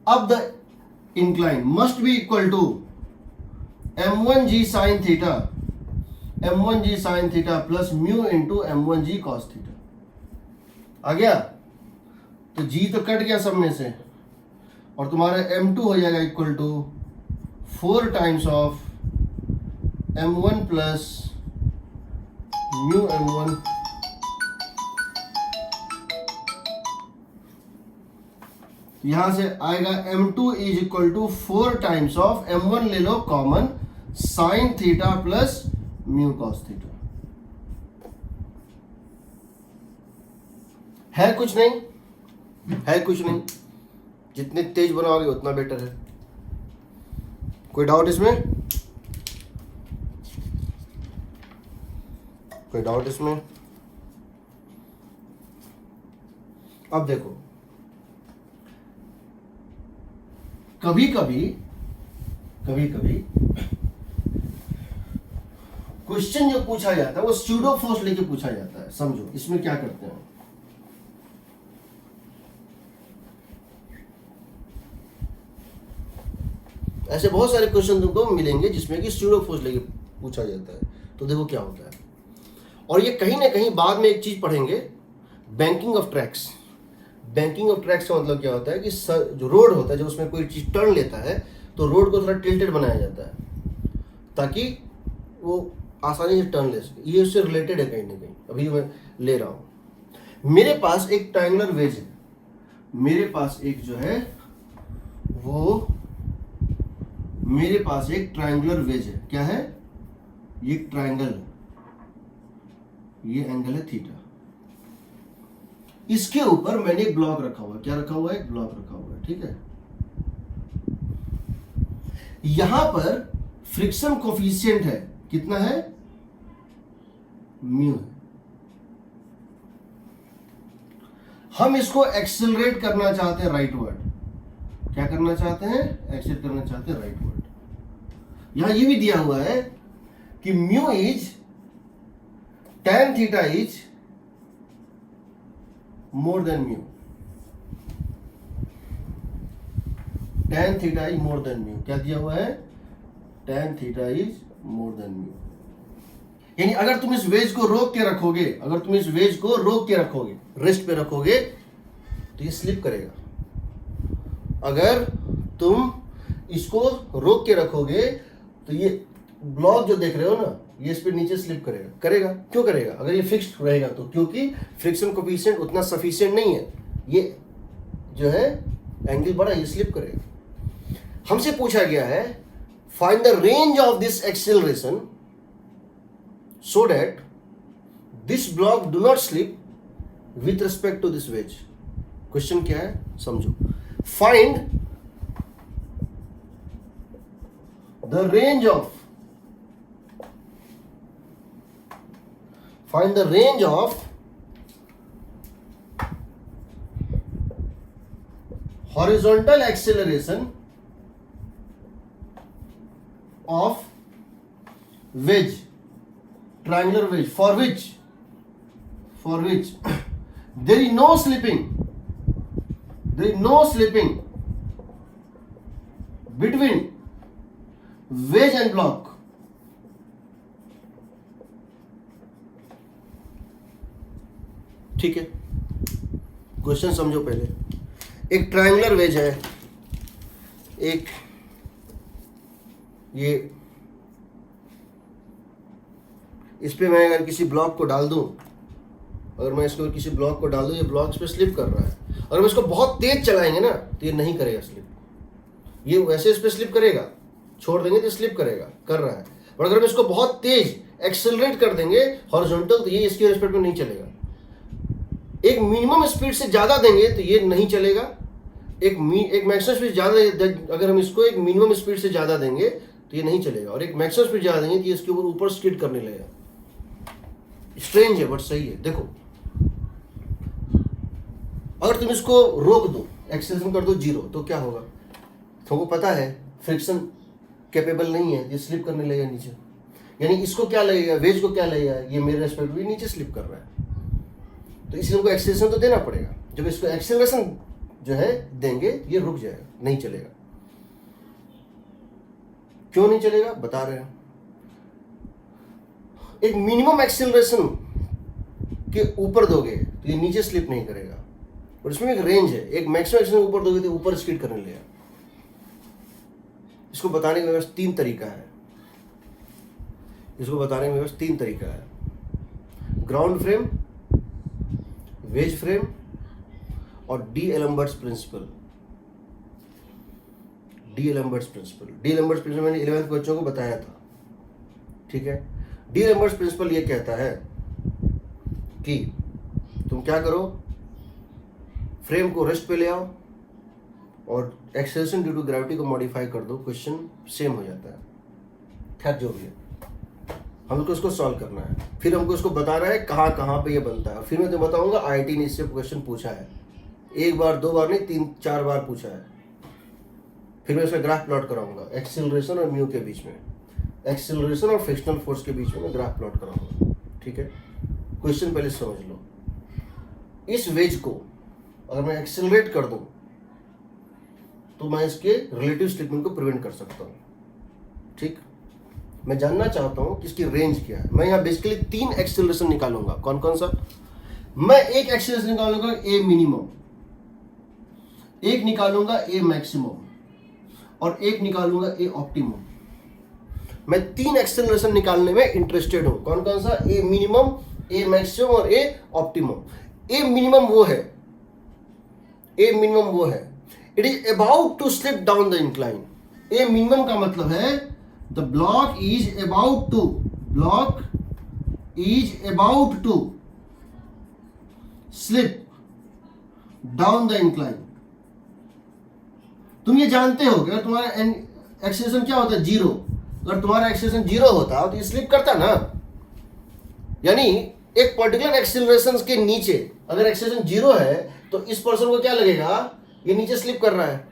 अब the incline must be equal to m1g sin theta, m1g sin theta plus mu into m1g cos theta. आ गया, तो g तो कट गया सब में से, और तुम्हारा m2 हो जाएगा equal to 4 times of m1 plus mu m1 यहां से आएगा m2 is equal to 4 times of m1 ले लो common, sine theta plus mu cos theta. है कुछ नहीं, है कुछ नहीं, जितने तेज बनाओगे उतना बेटर है। कोई डाउट इसमें, कोई डाउट इसमें? अब देखो, कभी कभी क्वेश्चन जो पूछा जाता है वो स्यूडो फोर्स लेके पूछा जाता है। समझो इसमें क्या करते हैं, ऐसे बहुत सारे क्वेश्चन तुमको मिलेंगे जिसमें कि स्यूडो फोर्स लेके पूछा जाता है। तो देखो क्या होता है, और ये कहीं ना कहीं बाद में एक चीज पढ़ेंगे, banking of tracks. Banking of tracks का मतलब क्या होता है कि जो रोड होता है, जब उसमें कोई चीज टर्न लेता है तो रोड को थोड़ा टिल्टेड बनाया जाता है ताकि वो आसानी से टर्न ले सके। ये उससे रिलेटेड है कहीं ना कहीं, अभी मैं ले रहा हूं। मेरे पास एक ट्रायंगुलर वेज है, मेरे पास एक जो है वो, मेरे पास एक ट्रायंगुलर वेज है। क्या है ये, ट्रायंगल, ये एंगल है थीटा। इसके ऊपर मैंने एक ब्लॉक रखा हुआ है। क्या रखा हुआ है, एक ब्लॉक रखा हुआ है, ठीक है। यहां पर फ्रिक्शन कोफिशिएंट है, कितना है, म्यू है। हम इसको एक्सेलरेट करना चाहते हैं राइटवर्ड। क्या करना चाहते हैं, एक्सेलरेट करना चाहते हैं राइटवर्ड। यहां ये भी दिया हुआ है कि mu is tan theta is more than mu, tan theta is more than mu. क्या दिया हुआ है, tan theta is more than mu. यानी अगर तुम इस वेज को रोक के रखोगे, अगर तुम इस वेज को रोक के रखोगे, रेस्ट पे रखोगे, तो ये स्लिप करेगा। अगर तुम इसको रोक के रखोगे तो ये ब्लॉक जो देख रहे हो ना, ये इस पे नीचे स्लिप करेगा। करेगा, क्यों करेगा, अगर ये फिक्स्ड रहेगा तो, क्योंकि फ्रिक्शन कोफिशिएंट उतना सफिशिएंट नहीं है। ये जो है एंगल बड़ा, ये स्लिप करेगा। हमसे पूछा गया है find the range of this acceleration so that this block do not slip with respect to this wedge। Question क्या है समझो, find the range of horizontal acceleration of wedge, triangular wedge, for which there is no slipping between wedge and block। ठीक है, question समझो पहले। एक triangular veg है, एक ये, इस पे मैं अगर किसी ब्लॉक को डाल दूं, अगर मैं इसको किसी ब्लॉक को डाल दूं, ये ब्लॉक इस पे स्लिप कर रहा है। अगर हम इसको बहुत तेज चलाएंगे ना तो ये नहीं करेगा स्लिप, ये वैसे इस पे स्लिप करेगा, छोड़ देंगे तो स्लिप करेगा, कर रहा है। और अगर हम इसको बहुत तेज एक्सेलरेट कर देंगे हॉरिजॉन्टल, तो ये इसके रिस्पेक्ट में नहीं चलेगा। एक मिनिमम स्पीड से ज़्यादा देंगे तो ये नहीं चलेगा, एक मैक्सिमम स्पीड ज़्यादा, अगर हम इसको एक मिनिमम स्पीड से ज़्यादा देंगे तो ये नहीं चलेगा, और एक मैक्सिमम स्पीड ज़्यादा देंगे तो ये इसके ऊपर स्किड करने लगेगा। स्ट्रेंज है बट सही है। देखो अगर तुम इसको रोक दो, एक्सेलरेशन कर दो 0, तो क्या होगा? तुमको पता है फ्रिक्शन कैपेबल नहीं है, ये स्लिप करने लगेगा नीचे। यानी इसको क्या लगेगा, वेज को क्या लगेगा, ये मेरे रेस्पेक्ट भी नीचे स्लिप कर रहा है, तो इसलिए हमको एक्सेलरेशन तो देना पड़ेगा। जब इसको एक्सेलरेशन जो है देंगे ये रुक जाएगा, नहीं चलेगा। क्यों नहीं चलेगा बता रहे हैं। एक मिनिमम एक्सेलरेशन के ऊपर दोगे तो ये नीचे स्लिप नहीं करेगा, और इसमें एक रेंज है। एक मैक्सिमम एक्सेलरेशन ऊपर दोगे तो ऊपर स्किड करने लगेगा। इसको बताने का मेरे पास 3 तरीका है। इसको बताने का मेरे पास 3 तरीका है: ग्राउंड फ्रेम, वेज फ्रेम और D'Alembert's principle. D'Alembert's principle मैंने 11th बच्चों को बताया था, ठीक है। डी एलम्बर्ट्स प्रिंसिपल ये कहता है कि तुम क्या करो, फ्रेम को रेस्ट पे ले आओ और एक्सेलरेशन ड्यू टू ग्रेविटी को मॉडिफाई कर दो, क्वेश्चन सेम हो जाता है। खैर जो भी है, हमको इसको सॉल्व करना है। फिर हमको इसको बताना है कहाँ कहाँ पे ये बनता है, और फिर मैं तुम्हें बताऊंगा आईआईटी ने इससे क्वेश्चन पूछा है, 1 बार 2 बार नहीं 3-4 बार पूछा है। फिर मैं इसका ग्राफ प्लॉट कराऊंगा, एक्सेलरेशन और म्यू के बीच में, एक्सेलरेशन और फ्रिक्शनल फोर्स के बीच में मैं ग्राफ प्लॉट कराऊंगा, ठीक है। क्वेश्चन पहले समझ लो। इस वेज को अगर मैं एक्सेलरेट कर दूं तो मैं इसके रिलेटिव स्लिपिंग को प्रिवेंट कर सकता हूं, ठीक। मैं जानना चाहता हूं कि इसकी रेंज क्या है। मैं यहाँ बेसिकली 3 एक्सेलरेशन निकालूंगा। कौन कौन सा? मैं एक एक्सेलरेशन निकालूंगा ए मिनिमम, एक निकालूंगा ए मैक्सिमम, और एक निकालूंगा ए ऑप्टिमम। मैं 3 एक्सेलरेशन निकालने में इंटरेस्टेड हूं। कौन कौन सा? ए मिनिमम, ए मैक्सिमम और ए ऑप्टिमम। ए मिनिमम वो है, it is about to slip down the incline. A minimum का मतलब है the block is about to slip down the incline. तुम ये जानते हो कि अगर तुम्हारा एक्सेलरेशन क्या होता है 0, अगर तुम्हारा एक्सेलरेशन 0 होता तो ये स्लिप करता ना। यानी एक पर्टिकुलर एक्सेलरेशन के नीचे अगर एक्सेलरेशन 0 है तो इस पर्सन को क्या लगेगा, ये नीचे स्लिप कर रहा है।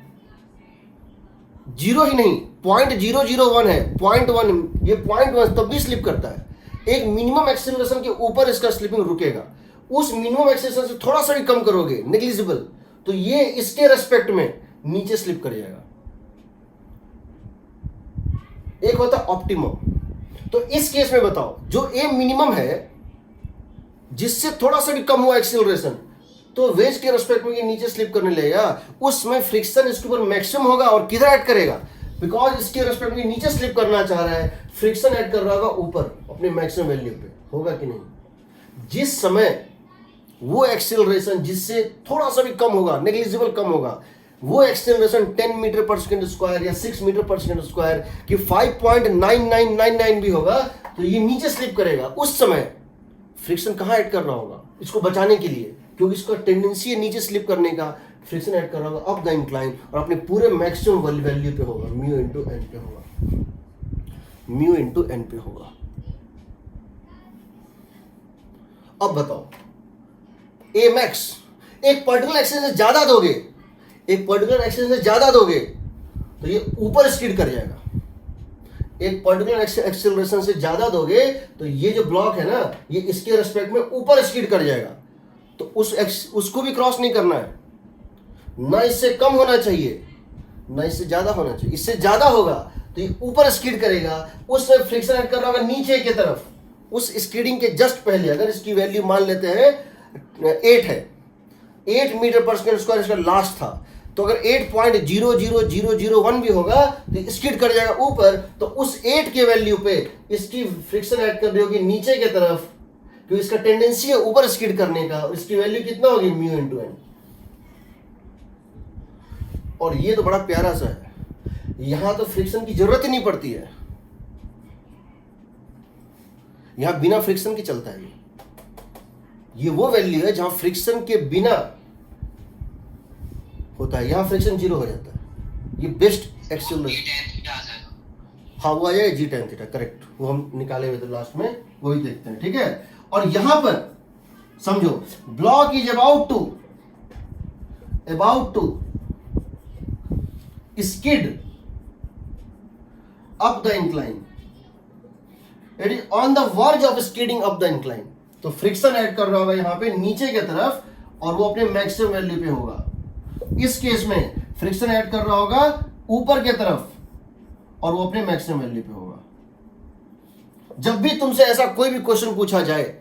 0 ही नहीं, 0.001 है, 0.1, ये 0.1 तब भी स्लिप करता है। एक मिनिमम एक्सेलरेशन के ऊपर इसका स्लिपिंग रुकेगा। उस मिनिमम एक्सेलरेशन से थोड़ा सा भी कम करोगे, नेग्लिजिबल, तो ये इसके रेस्पेक्ट में नीचे स्लिप कर जाएगा। एक होता है ऑप्टिमम। तो इस केस में बताओ, जो ए मिनिमम है जिससे थोड़ा सा भी कम हुआ एक्सेलरेशन, तो वेज के रेस्पेक्ट में ये नीचे स्लिप करने लगेगा। उसमें फ्रिक्शन इसके ऊपर मैक्सिमम होगा, और किधर ऐड करेगा, बिकॉज इसके रेस्पेक्ट में नीचे स्लिप करना चाह रहा है, फ्रिक्शन ऐड कर रहा होगा ऊपर अपने मैक्सिमम वैल्यू पे। होगा कि नहीं? जिस समय वो एक्सेलरेशन जिससे थोड़ा सा भी कम होगा, नेग्लिजिबल कम होगा, वो एक्सेलरेशन 10 मीटर पर सेकंड स्क्वायर या 6 मीटर पर सेकंड स्क्वायर की 5.9999 भी होगा, तो ये नीचे स्लिप करेगा। उस समय फ्रिक्शन कहाँ ऐड कर रहा होगा, इसको बचाने के लिए, क्योंकि इसका टेंडेंसी है नीचे स्लिप करने का, फ्रिक्शन ऐड कर रहा होगा अप द इंक्लाइन, और अपने पूरे मैक्सिमम वैल्यू पे होगा, म्यू इंटू एन पे होगा, म्यू इंटू एन पे होगा। अब बताओ, ए मैक्स, एक पर्टिकुलर एक्सेलरेशन से ज्यादा दोगे, तो ये ऊपर स्किड कर जाएगा। एक पर्टिकुलर एक्सेलरेशन से ज्यादा दोगे तो ये जो ब्लॉक है ना, ये इसके रेस्पेक्ट में ऊपर स्किड कर जाएगा। तो उसको भी क्रॉस नहीं करना है, ना इससे कम होना चाहिए ना इससे ज्यादा होना चाहिए। इससे ज्यादा होगा तो ये ऊपर स्किड करेगा, उसमें फ्रिक्शन ऐड कर रहा होगा नीचे की तरफ। उस स्किडिंग के जस्ट पहले अगर इसकी वैल्यू मान लेते हैं 8 है, 8 मीटर पर सेकंड स्क्वायर इसका लास्ट था, तो अगर 8.00001 भी होगा तो स्किड कर जाएगा ऊपर। तो उस 8 के वैल्यू पे इसकी फ्रिक्शन ऐड कर रही होगी नीचे की तरफ, क्योंकि इसका टेंडेंसी है ऊपर स्किड करने का, और इसकी वैल्यू कितना होगी, म्यू इंटू एन। और ये तो बड़ा प्यारा सा है, यहां तो फ्रिक्शन की जरूरत ही नहीं पड़ती है, यहां बिना फ्रिक्शन के चलता है ये। ये वो वैल्यू है जहां फ्रिक्शन के बिना होता है, यहां फ्रिक्शन जीरो हो जाता है। ये बेस्ट एक्सेलरेशन, tan थीटा आ जाएगा। हाँ वो आया जी tan थीटा, करेक्ट, वो हम निकाले हुए थे लास्ट में, वही देखते हैं, ठीक है। और यहां पर समझो block is about to skid up the incline, it is on the verge of skidding up the incline। तो फ्रिक्शन ऐड कर रहा होगा यहां पे नीचे की तरफ, और वो अपने मैक्सिमम वैल्यू पे होगा। इस केस में फ्रिक्शन ऐड कर रहा होगा ऊपर की तरफ, और वो अपने मैक्सिमम वैल्यू पे होगा। जब भी तुमसे ऐसा कोई भी क्वेश्चन पूछा जाए,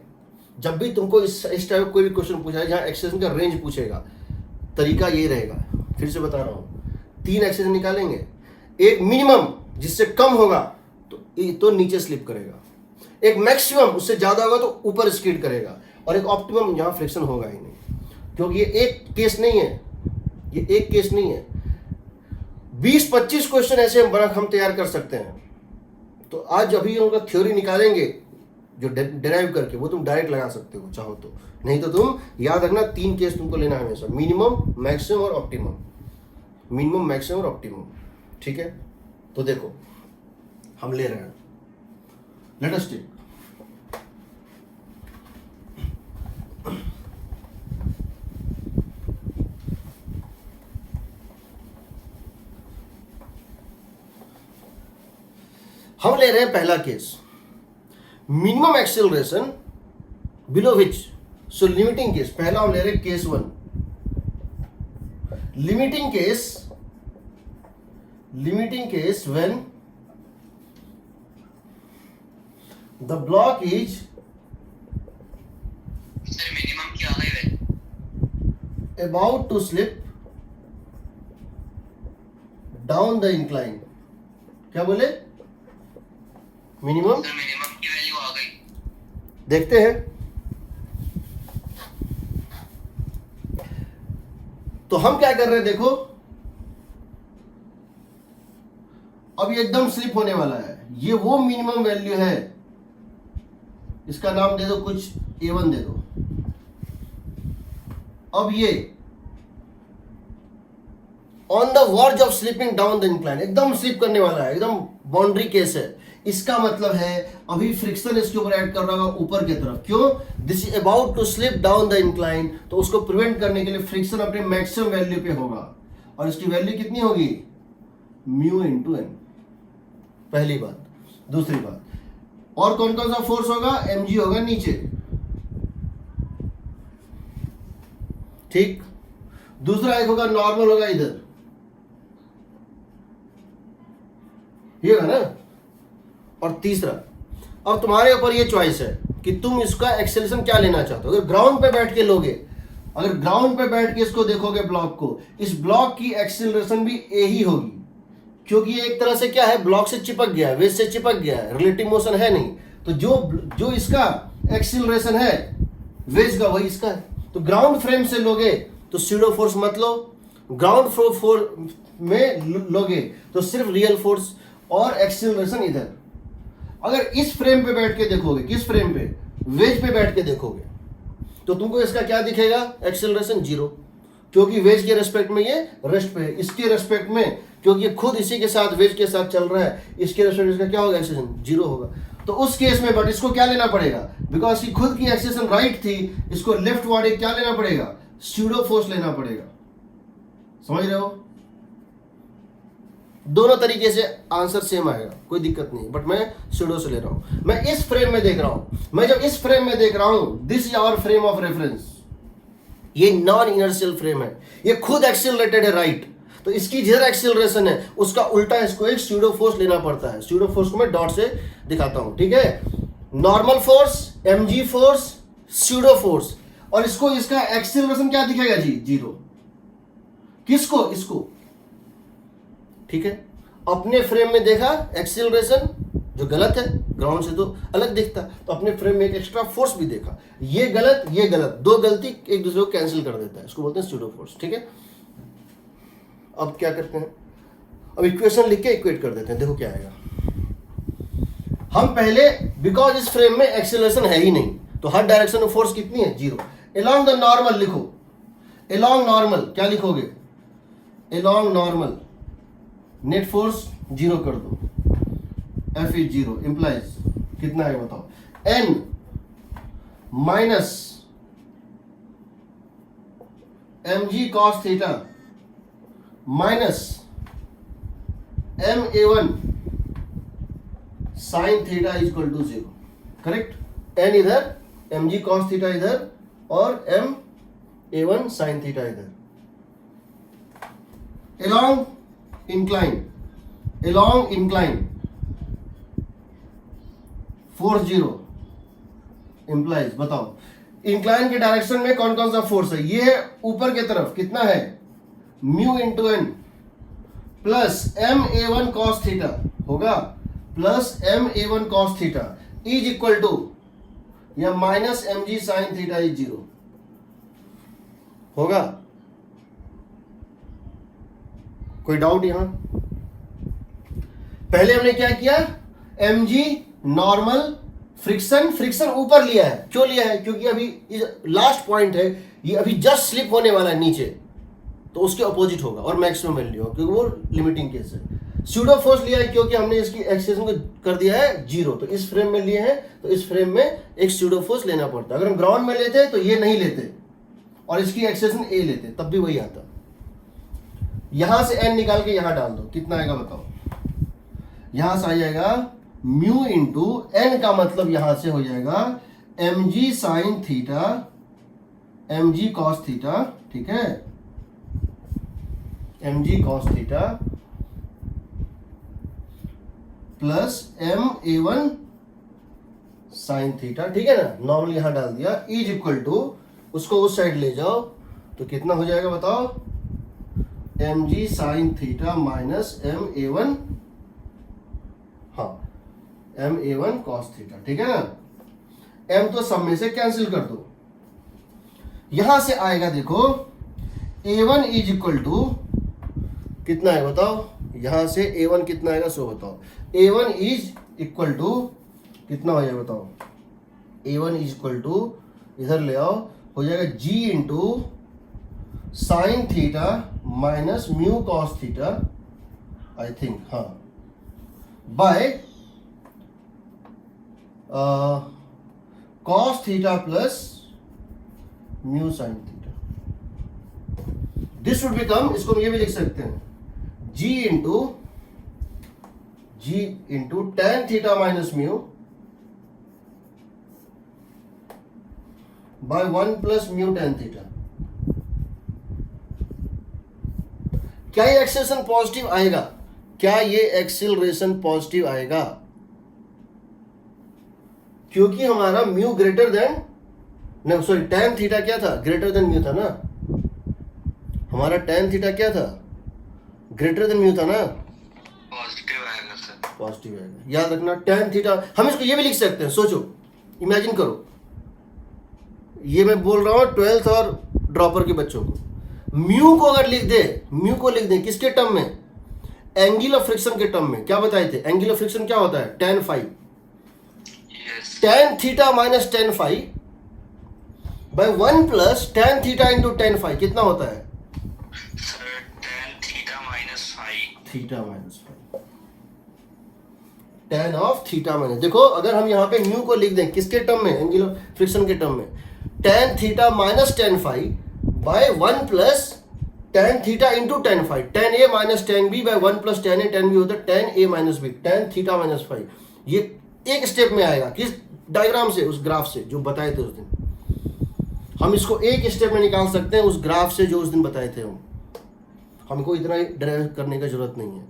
जब भी तुमको इस टाइप कोई भी क्वेश्चन पूछा जाए जहां एक्सेलेरेशन का रेंज पूछेगा, तरीका ये रहेगा, फिर से बता रहा हूं, 3 एक्सेलेरेशन निकालेंगे, एक मिनिमम जिससे कम होगा तो नीचे स्लिप करेगा, एक मैक्सिमम उससे ज्यादा होगा तो ऊपर स्किड करेगा, और एक ऑप्टिमम जहां फ्रिक्शन होगा ही नहीं। क्योंकि ये एक केस नहीं है, ये एक केस नहीं है, 20-25 क्वेश्चन ऐसे हम तैयार कर सकते हैं। तो आज अभी उनका थ्योरी निकालेंगे जो डेराइव करके, वो तुम डायरेक्ट लगा सकते हो चाहो तो, नहीं तो तुम याद रखना 3 केस तुमको लेना है हमेशा, मिनिमम, मैक्सिमम और ऑप्टिमम, मिनिमम, मैक्सिमम और ऑप्टिमम, ठीक है। तो देखो हम ले रहे हैं, लेट अस टेक हम ले रहे हैं पहला case, minimum acceleration below which, so limiting case, पहला हम ले रहे हैं case 1, limiting case when the block is, sir minimum क्या है value? About to slip down the incline. क्या बोले? मिनिमम, सर मिनिमम की वैल्यू आ गई। देखते हैं। तो हम क्या कर रहे हैं, देखो अब ये एकदम स्लिप होने वाला है, ये वो मिनिमम वैल्यू है, इसका नाम दे दो कुछ, A1 दे दो। अब ये on the verge of slipping down the incline, एकदम स्लिप करने वाला है, एकदम बाउंड्री केस है। इसका मतलब है अभी फ्रिक्शन इसके ऊपर ऐड कर रहा होगा ऊपर की तरफ, क्यों? This is about to slip down the incline, तो उसको प्रिवेंट करने के लिए फ्रिक्शन अपने मैक्सिमम वैल्यू पे होगा, और इसकी वैल्यू कितनी होगी? म्यू इंटू एन, पहली बात। दूसरी बात, और कौन कौन सा फोर्स होगा? mg होगा नीचे, ठीक। दूसरा एक होगा नॉर्मल, होगा इधर, ये होगा ना। और तीसरा, अब तुम्हारे ऊपर ये चॉइस है कि तुम इसका एक्सेलरेशन क्या लेना चाहते हो। अगर ग्राउंड पे बैठ के लोगे, अगर ग्राउंड पे बैठ के इसको देखोगे ब्लॉक को, इस ब्लॉक की एक्सेलरेशन भी ए ही होगी, क्योंकि ये एक तरह से क्या है, ब्लॉक से चिपक गया है, वेज से चिपक गया है, रिलेटिव मोशन है नहीं, तो जो इसका एक्सेलरेशन है वेज का, वही इसका है। तो ग्राउंड फ्रेम से लोगे तो स्यूडो फोर्स मत लो, ग्राउंड फोर्स में लोगे तो सिर्फ रियल फोर्स और एक्सेलरेशन इधर। अगर इस फ्रेम पे बैठ के देखोगे, किस फ्रेम पे? वेज पे बैठ के देखोगे, तो तुमको इसका क्या दिखेगा? एक्सेलरेशन जीरो, क्योंकि वेज के रेस्पेक्ट में ये रेस्ट पे है, इसके रेस्पेक्ट में क्योंकि ये खुद इसी के साथ वेज के साथ चल रहा है, इसके रेस्पेक्ट इसका क्या होगा? एक्सेलरेशन जीरो होगा। तो उस केस में बट इसको क्या लेना पड़ेगा? बिकॉज की खुद की एक्सेलरेशन राइट थी, इसको लेफ्ट वार्ड क्या लेना पड़ेगा? स्यूडो फोर्स लेना पड़ेगा। समझ रहे हो? दोनों तरीके से आंसर सेम आएगा, कोई दिक्कत नहीं, बट मैं स्यूडो से ले रहा हूं। मैं इस फ्रेम में देख रहा हूं, मैं जब इस फ्रेम में देख रहा हूं, this is our frame of reference, ये नॉन इनर्शियल फ्रेम है, ये खुद एक्सेलरेटेड है राइट, तो इसकी जिधर एक्सेलरेशन है उसका उल्टा इसको एक स्यूडो फोर्स लेना पड़ता है। स्यूडो फोर्स को मैं डॉट से दिखाता हूं, ठीक है? Normal force, mg force, pseudo force, और इसको इसका एक्सेलरेशन क्या दिखेगा जी? जीरो। किसको? इसको, ठीक है? अपने फ्रेम में देखा एक्सेलरेशन जो गलत है, ग्राउंड से तो अलग दिखता, तो अपने फ्रेम में एक एक्स्ट्रा फोर्स भी देखा, ये गलत, ये गलत, दो गलती एक दूसरे को कैंसिल कर देता है, इसको बोलते हैं स्यूडो फोर्स, ठीक है? अब क्या करते हैं, अब इक्वेशन लिख के इक्वेट कर देते हैं, देखो क्या आएगा। हम पहले, बिकॉज इस फ्रेम में एक्सेलरेशन है ही नहीं, तो हर डायरेक्शन में फोर्स कितनी है? 0। अलोंग द नॉर्मल लिखो, अलोंग नॉर्मल क्या लिखोगे? अलोंग नॉर्मल नेट फोर्स 0 कर दो, F इज 0 इंप्लाइज कितना है बताओ? N minus mg cos theta minus ma1 sine theta is equal to 0। Correct? n इधर, mg cos थीटा इधर और ma1 साइन थीटा इधर। along incline फोर्स 0 इंप्लाइज बताओ इंक्लाइन के डायरेक्शन में कौन कौन सा फोर्स है? ये है ऊपर की तरफ कितना है? Mu into N plus ma1 cos theta होगा plus ma1 cos theta is equal to या minus mg sine theta is 0 होगा। कोई डाउट यहां? पहले हमने क्या किया? mg नॉर्मल फ्रिक्शन ऊपर लिया है। क्यों लिया है? क्योंकि अभी लास्ट पॉइंट है, ये अभी जस्ट स्लिप होने वाला है नीचे, तो उसके अपोजिट होगा और मैक्सिमम वैल्यू होगा क्योंकि वो लिमिटिंग केस है। स्यूडो फोर्स लिया है क्योंकि हमने इसकी एक्सेशन को कर दिया है 0, तो इस फ्रेम में लिए हैं, तो इस फ्रेम में एक स्यूडो फोर्स लेना पड़ता है। अगर हम ग्राउंड में लेते तो ये नहीं लेते और इसकी एक्सेशन A लेते, तब भी वही आता। यहां से n निकाल के यहां डाल दो, कितना आएगा बताओ? यहां से आ जाएगा म्यू इंटू एन का मतलब यहां से हो जाएगा mg sine theta mg cos theta, ठीक है, mg cos theta plus ma1 sine theta, ठीक है ना। नॉर्मल यहां डाल दिया इज इक्वल टू, उसको उस साइड ले जाओ तो कितना हो जाएगा बताओ? mg sine theta minus ma1, हाँ ma1 cos थीटा, ठीक है ना। m तो सब में से कैंसिल कर दो, यहां से आएगा देखो a1 इज इक्वल टू कितना है बताओ? यहां से a1 कितना आएगा सो बताओ? a1 इज इक्वल टू कितना हो जाएगा बताओ? a1 इज इक्वल टू इधर ले आओ, हो जाएगा g into sine theta minus mu cos theta, I think, हाँ, by cos theta plus mu sine theta. This would become, इसको हम ये भी लिख सकते हैं, g into tan theta minus mu by 1 plus mu tan theta. क्या ये एक्सेलरेशन पॉजिटिव आएगा? क्या ये एक्सेलरेशन पॉजिटिव आएगा? क्योंकि हमारा म्यू ग्रेटर देन, नहीं सॉरी, टेन थीटा क्या था? ग्रेटर देन म्यू था ना। हमारा टेन थीटा क्या था? ग्रेटर देन म्यू था ना। पॉजिटिव आएगा सर, पॉजिटिव आएगा, याद रखना। टेन थीटा, हम इसको ये भी लिख सकते हैं, सोचो, इमेजिन करो, ये मैं बोल रहा हूं 12th और ड्रॉपर के बच्चों को। म्यू को अगर लिख दे, म्यू को लिख दे किसके टर्म में? एंगल ऑफ फ्रिक्शन के टर्म में। क्या बताए थे? एंगल ऑफ फ्रिक्शन क्या होता है? tan phi. tan theta minus tan phi by 1 plus tan theta into tan phi कितना होता है? Sir tan theta minus phi. Theta minus phi, tan of theta minus. देखो अगर हम यहाँ पे म्यू को लिख दें किसके टर्म में? एंगल ऑफ फ्रिक्शन के टर्म में, tan theta minus tan phi by 1 plus tan theta into tan phi, tan a minus tan b by 1 plus tan a tan b होता है tan a minus b, tan theta minus phi. ये एक step में आएगा, किस diagram से? उस graph से जो बताए थे उस दिन। हम इसको एक स्टेप में निकाल सकते हैं उस ग्राफ से जो उस दिन बताए थे हम। हमको इतना ड्राइव करने की जरूरत नहीं है,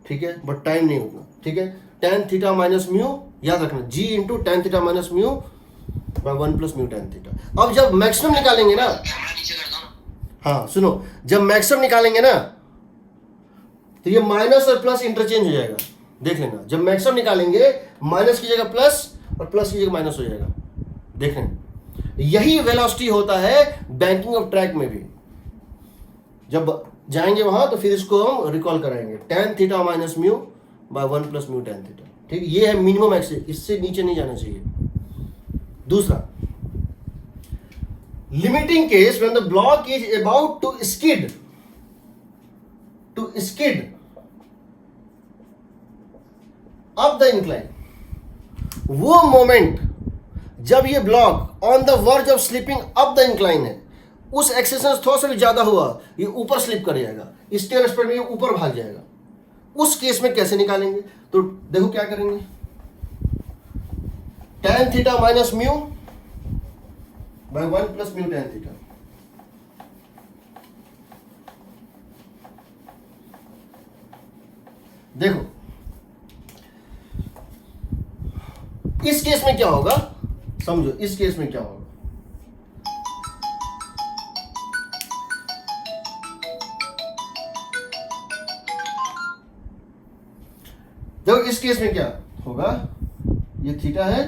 ठीक है, बट टाइम नहीं उतना, ठीक है। tan थीटा माइनस म्यू याद रखना, g into tan theta minus mu by 1 plus mu tan theta. अब जब मैक्सिमम निकालेंगे ना, नीचे कर दो ना। हाँ सुनो, जब मैक्सिमम निकालेंगे ना तो ये माइनस और प्लस इंटरचेंज हो जाएगा। देख लेना, जब मैक्सिमम निकालेंगे माइनस की जगह प्लस और प्लस की जगह माइनस हो जाएगा। देख लेना, यही वेलोसिटी होता है बैंकिंग ऑफ ट्रैक में भी। जब जाएंगे वहां तो फिर इसको हम रिकॉल कराएंगे, tan theta minus mu by 1 plus mu tan theta, ठीक है। ये है मिनिमम एक्सेस, इससे नीचे नहीं जाना चाहिए। दूसरा, limiting case when the block is about to skid up the incline. वो मोमेंट जब ये block on the verge of slipping up the incline है, उस एक्सेशन थोड़ा सा भी ज्यादा हुआ, ये ऊपर स्लिप कर जाएगा, स्टेयर स्पीड में ये ऊपर भाग जाएगा। उस केस में कैसे निकालेंगे? तो देखो क्या करेंगे, tan theta minus mu by 1 plus mu tan theta. देखो इस केस में क्या होगा, समझो इस केस में क्या होगा। देखो इस केस में क्या होगा, ये थीटा है,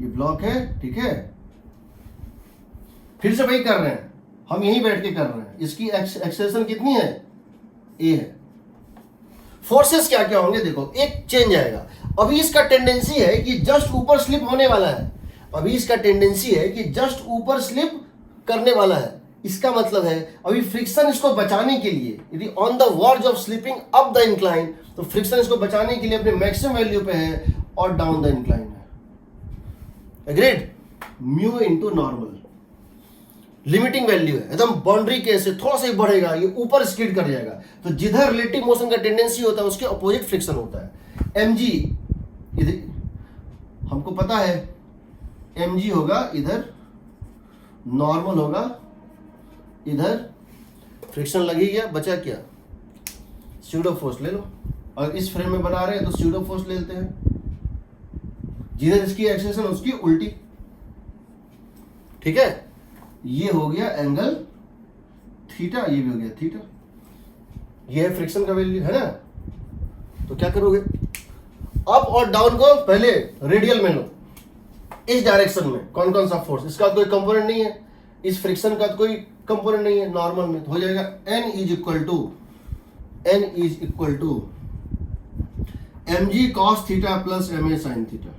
ये ब्लॉक है, ठीक है। फिर से वही कर रहे हैं, हम यहीं बैठ के कर रहे हैं। इसकी एक्सेलेरेशन कितनी है, ए है। फोर्सेस क्या क्या होंगे, देखो एक चेंज आएगा। अभी इसका टेंडेंसी है कि जस्ट ऊपर स्लिप होने वाला है, अभी इसका टेंडेंसी है कि जस्ट ऊपर स्लिप करने वाला है। इसका मतलब है अभी फ्रिक्शन इसको बचाने के लिए, यदि on the verge of slipping up the incline, तो फ्रिक्शन इसको बचाने के लिए अपने मैक्सिमम वैल्यू पे है और डाउन द इंक्लाइन है। Agreed? Mu into normal limiting value है, एकदम बाउंड्री केस है, थोड़ा सा ही बढ़ेगा, ये ऊपर स्किड कर जाएगा। तो जिधर रिलेटिव मोशन का टेंडेंसी होता है उसके अपोजिट फ्रिक्शन होता है। mg इधर हमको पता है, mg होगा इधर, नॉर्मल होगा इधर, फ्रिक्शन लगी गया, बचा क्या, स्यूडो फोर्स ले लो। और इस फ्रेम में बना रहे हैं तो स्यूडो फोर्स ले लेते हैं, जिधर इसकी एक्सेलेरेशन उसकी उल्टी, ठीक है। ये हो गया एंगल थीटा, ये भी हो गया थीटा, ये है फ्रिक्शन का वैल्यू, है ना। तो क्या करोगे, अप और डाउन को पहले रेडियल में लो, इस डायरेक्शन में कौन कौन सा फोर्स, इसका कोई कंपोनेंट नहीं है, इस फ्रिक्शन का कोई कंपोनेंट नहीं है, नॉर्मल में तो हो जाएगा n is equal to mg cos theta plus ma sin theta.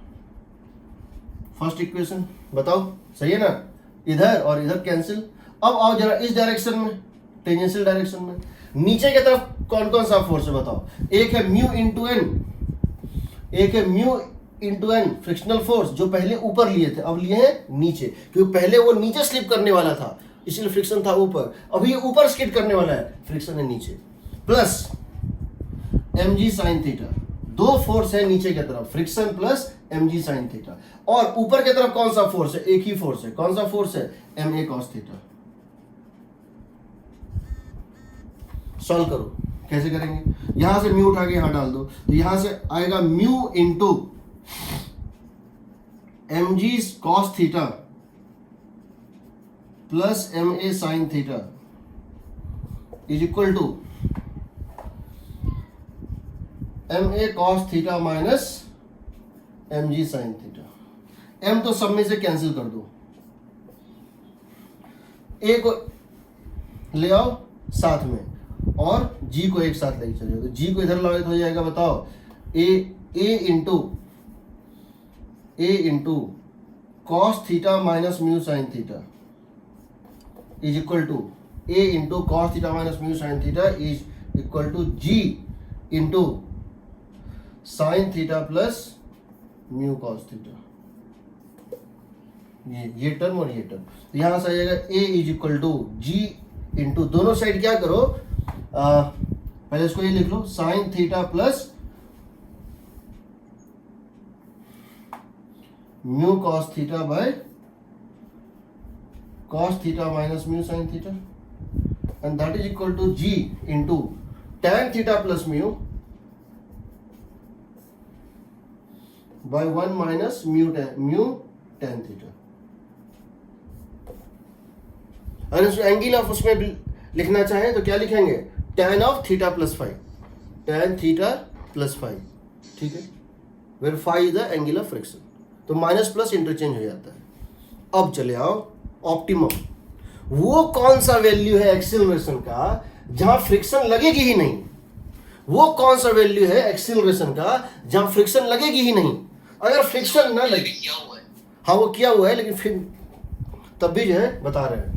First equation बताओ, सही है ना। इधर और इधर कैंसिल। अब आओ जरा इस डायरेक्शन में, टेंजेंशियल डायरेक्शन में, नीचे की तरफ कौन कौन सा फोर्स है बताओ। एक है म्यू इंटू एन, एक है mu into n frictional force, जो पहले ऊपर लिए थे अब लिए हैं नीचे, क्योंकि पहले वो नीचे स्लिप करने वाला था इसलिए फ्रिक्शन था ऊपर, अब ये ऊपर स्किड करने वाला है, फ्रिक्शन है नीचे, प्लस mg sin थीटा। दो फोर्स है नीचे की तरफ, friction plus mg sin theta, और ऊपर की तरफ कौन सा फोर्स है, एक ही फोर्स है, कौन सा फोर्स है, ma cos थीटा। सॉल्व करो, कैसे करेंगे, यहां से म्यू उठा के यहां डाल दो, तो यहां से आएगा mu into mg cos theta plus ma sin theta is equal to ma cos theta minus mg sin theta. m तो सब में से कैंसिल कर दो, a को ले आओ साथ में और g को एक साथ लेके चले, तो g को इधर लाओ तो हो जाएगा, बताओ a into cos theta minus mu sin theta is equal to a into cos theta minus mu sin theta is equal to g into sin theta plus mu cos theta. ये term और ये term, तो यहां से आ जाएगा a is equal to g into, दोनों side क्या करो, पहले इसको ये लिख लो, sin theta plus mu cos theta by cos theta minus mu sin theta, and that is equal to g into tan theta plus mu by 1 minus mu tan theta. अगर इस एंगल ऑफ उसमें लिखना चाहें तो क्या लिखेंगे, tan of theta plus phi, tan theta plus phi, ठीक है, where phi is the angle of friction, तो माइनस प्लस इंटरचेंज हो जाता है। अब चले आओ ऑप्टिमम, वो कौन सा वैल्यू है एक्सीलरेशन का जहां फ्रिक्शन लगेगी ही नहीं, वो कौन सा वैल्यू है एक्सीलरेशन का जहां फ्रिक्शन लगेगी ही नहीं। अगर फ्रिक्शन ना लगे, हाँ वो किया हुआ है, लेकिन फिर तब भी जो है बता रहे हैं।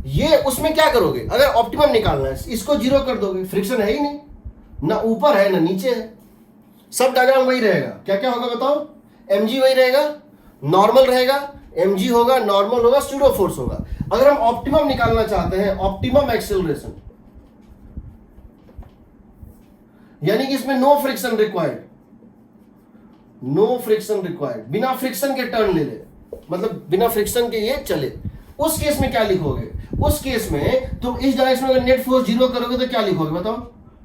ये उसमें क्या करोगे, अगर ऑप्टिमम निकालना है इसको जीरो कर दोगे, फ्रिक्शन है ही नहीं, ना ऊपर है ना नीचे है, सब डायग्राम वही रहेगा। क्या क्या होगा बताओ, mg वही रहेगा, नॉर्मल रहेगा, mg होगा, नॉर्मल होगा, स्यूडो फोर्स होगा। अगर हम ऑप्टिमम निकालना चाहते हैं, ऑप्टिमम एक्सेलरेशन, यानी कि इसमें no friction required, no friction required, बिना फ्रिक्शन के टर्न ले ले, मतलब बिना फ्रिक्शन के ये चले, उस केस में क्या लिखोगे? उस केस में तुम इस डायरेक्शन में अगर नेट फोर्स जीरो करोगे तो क्या लिखोगे बताओ?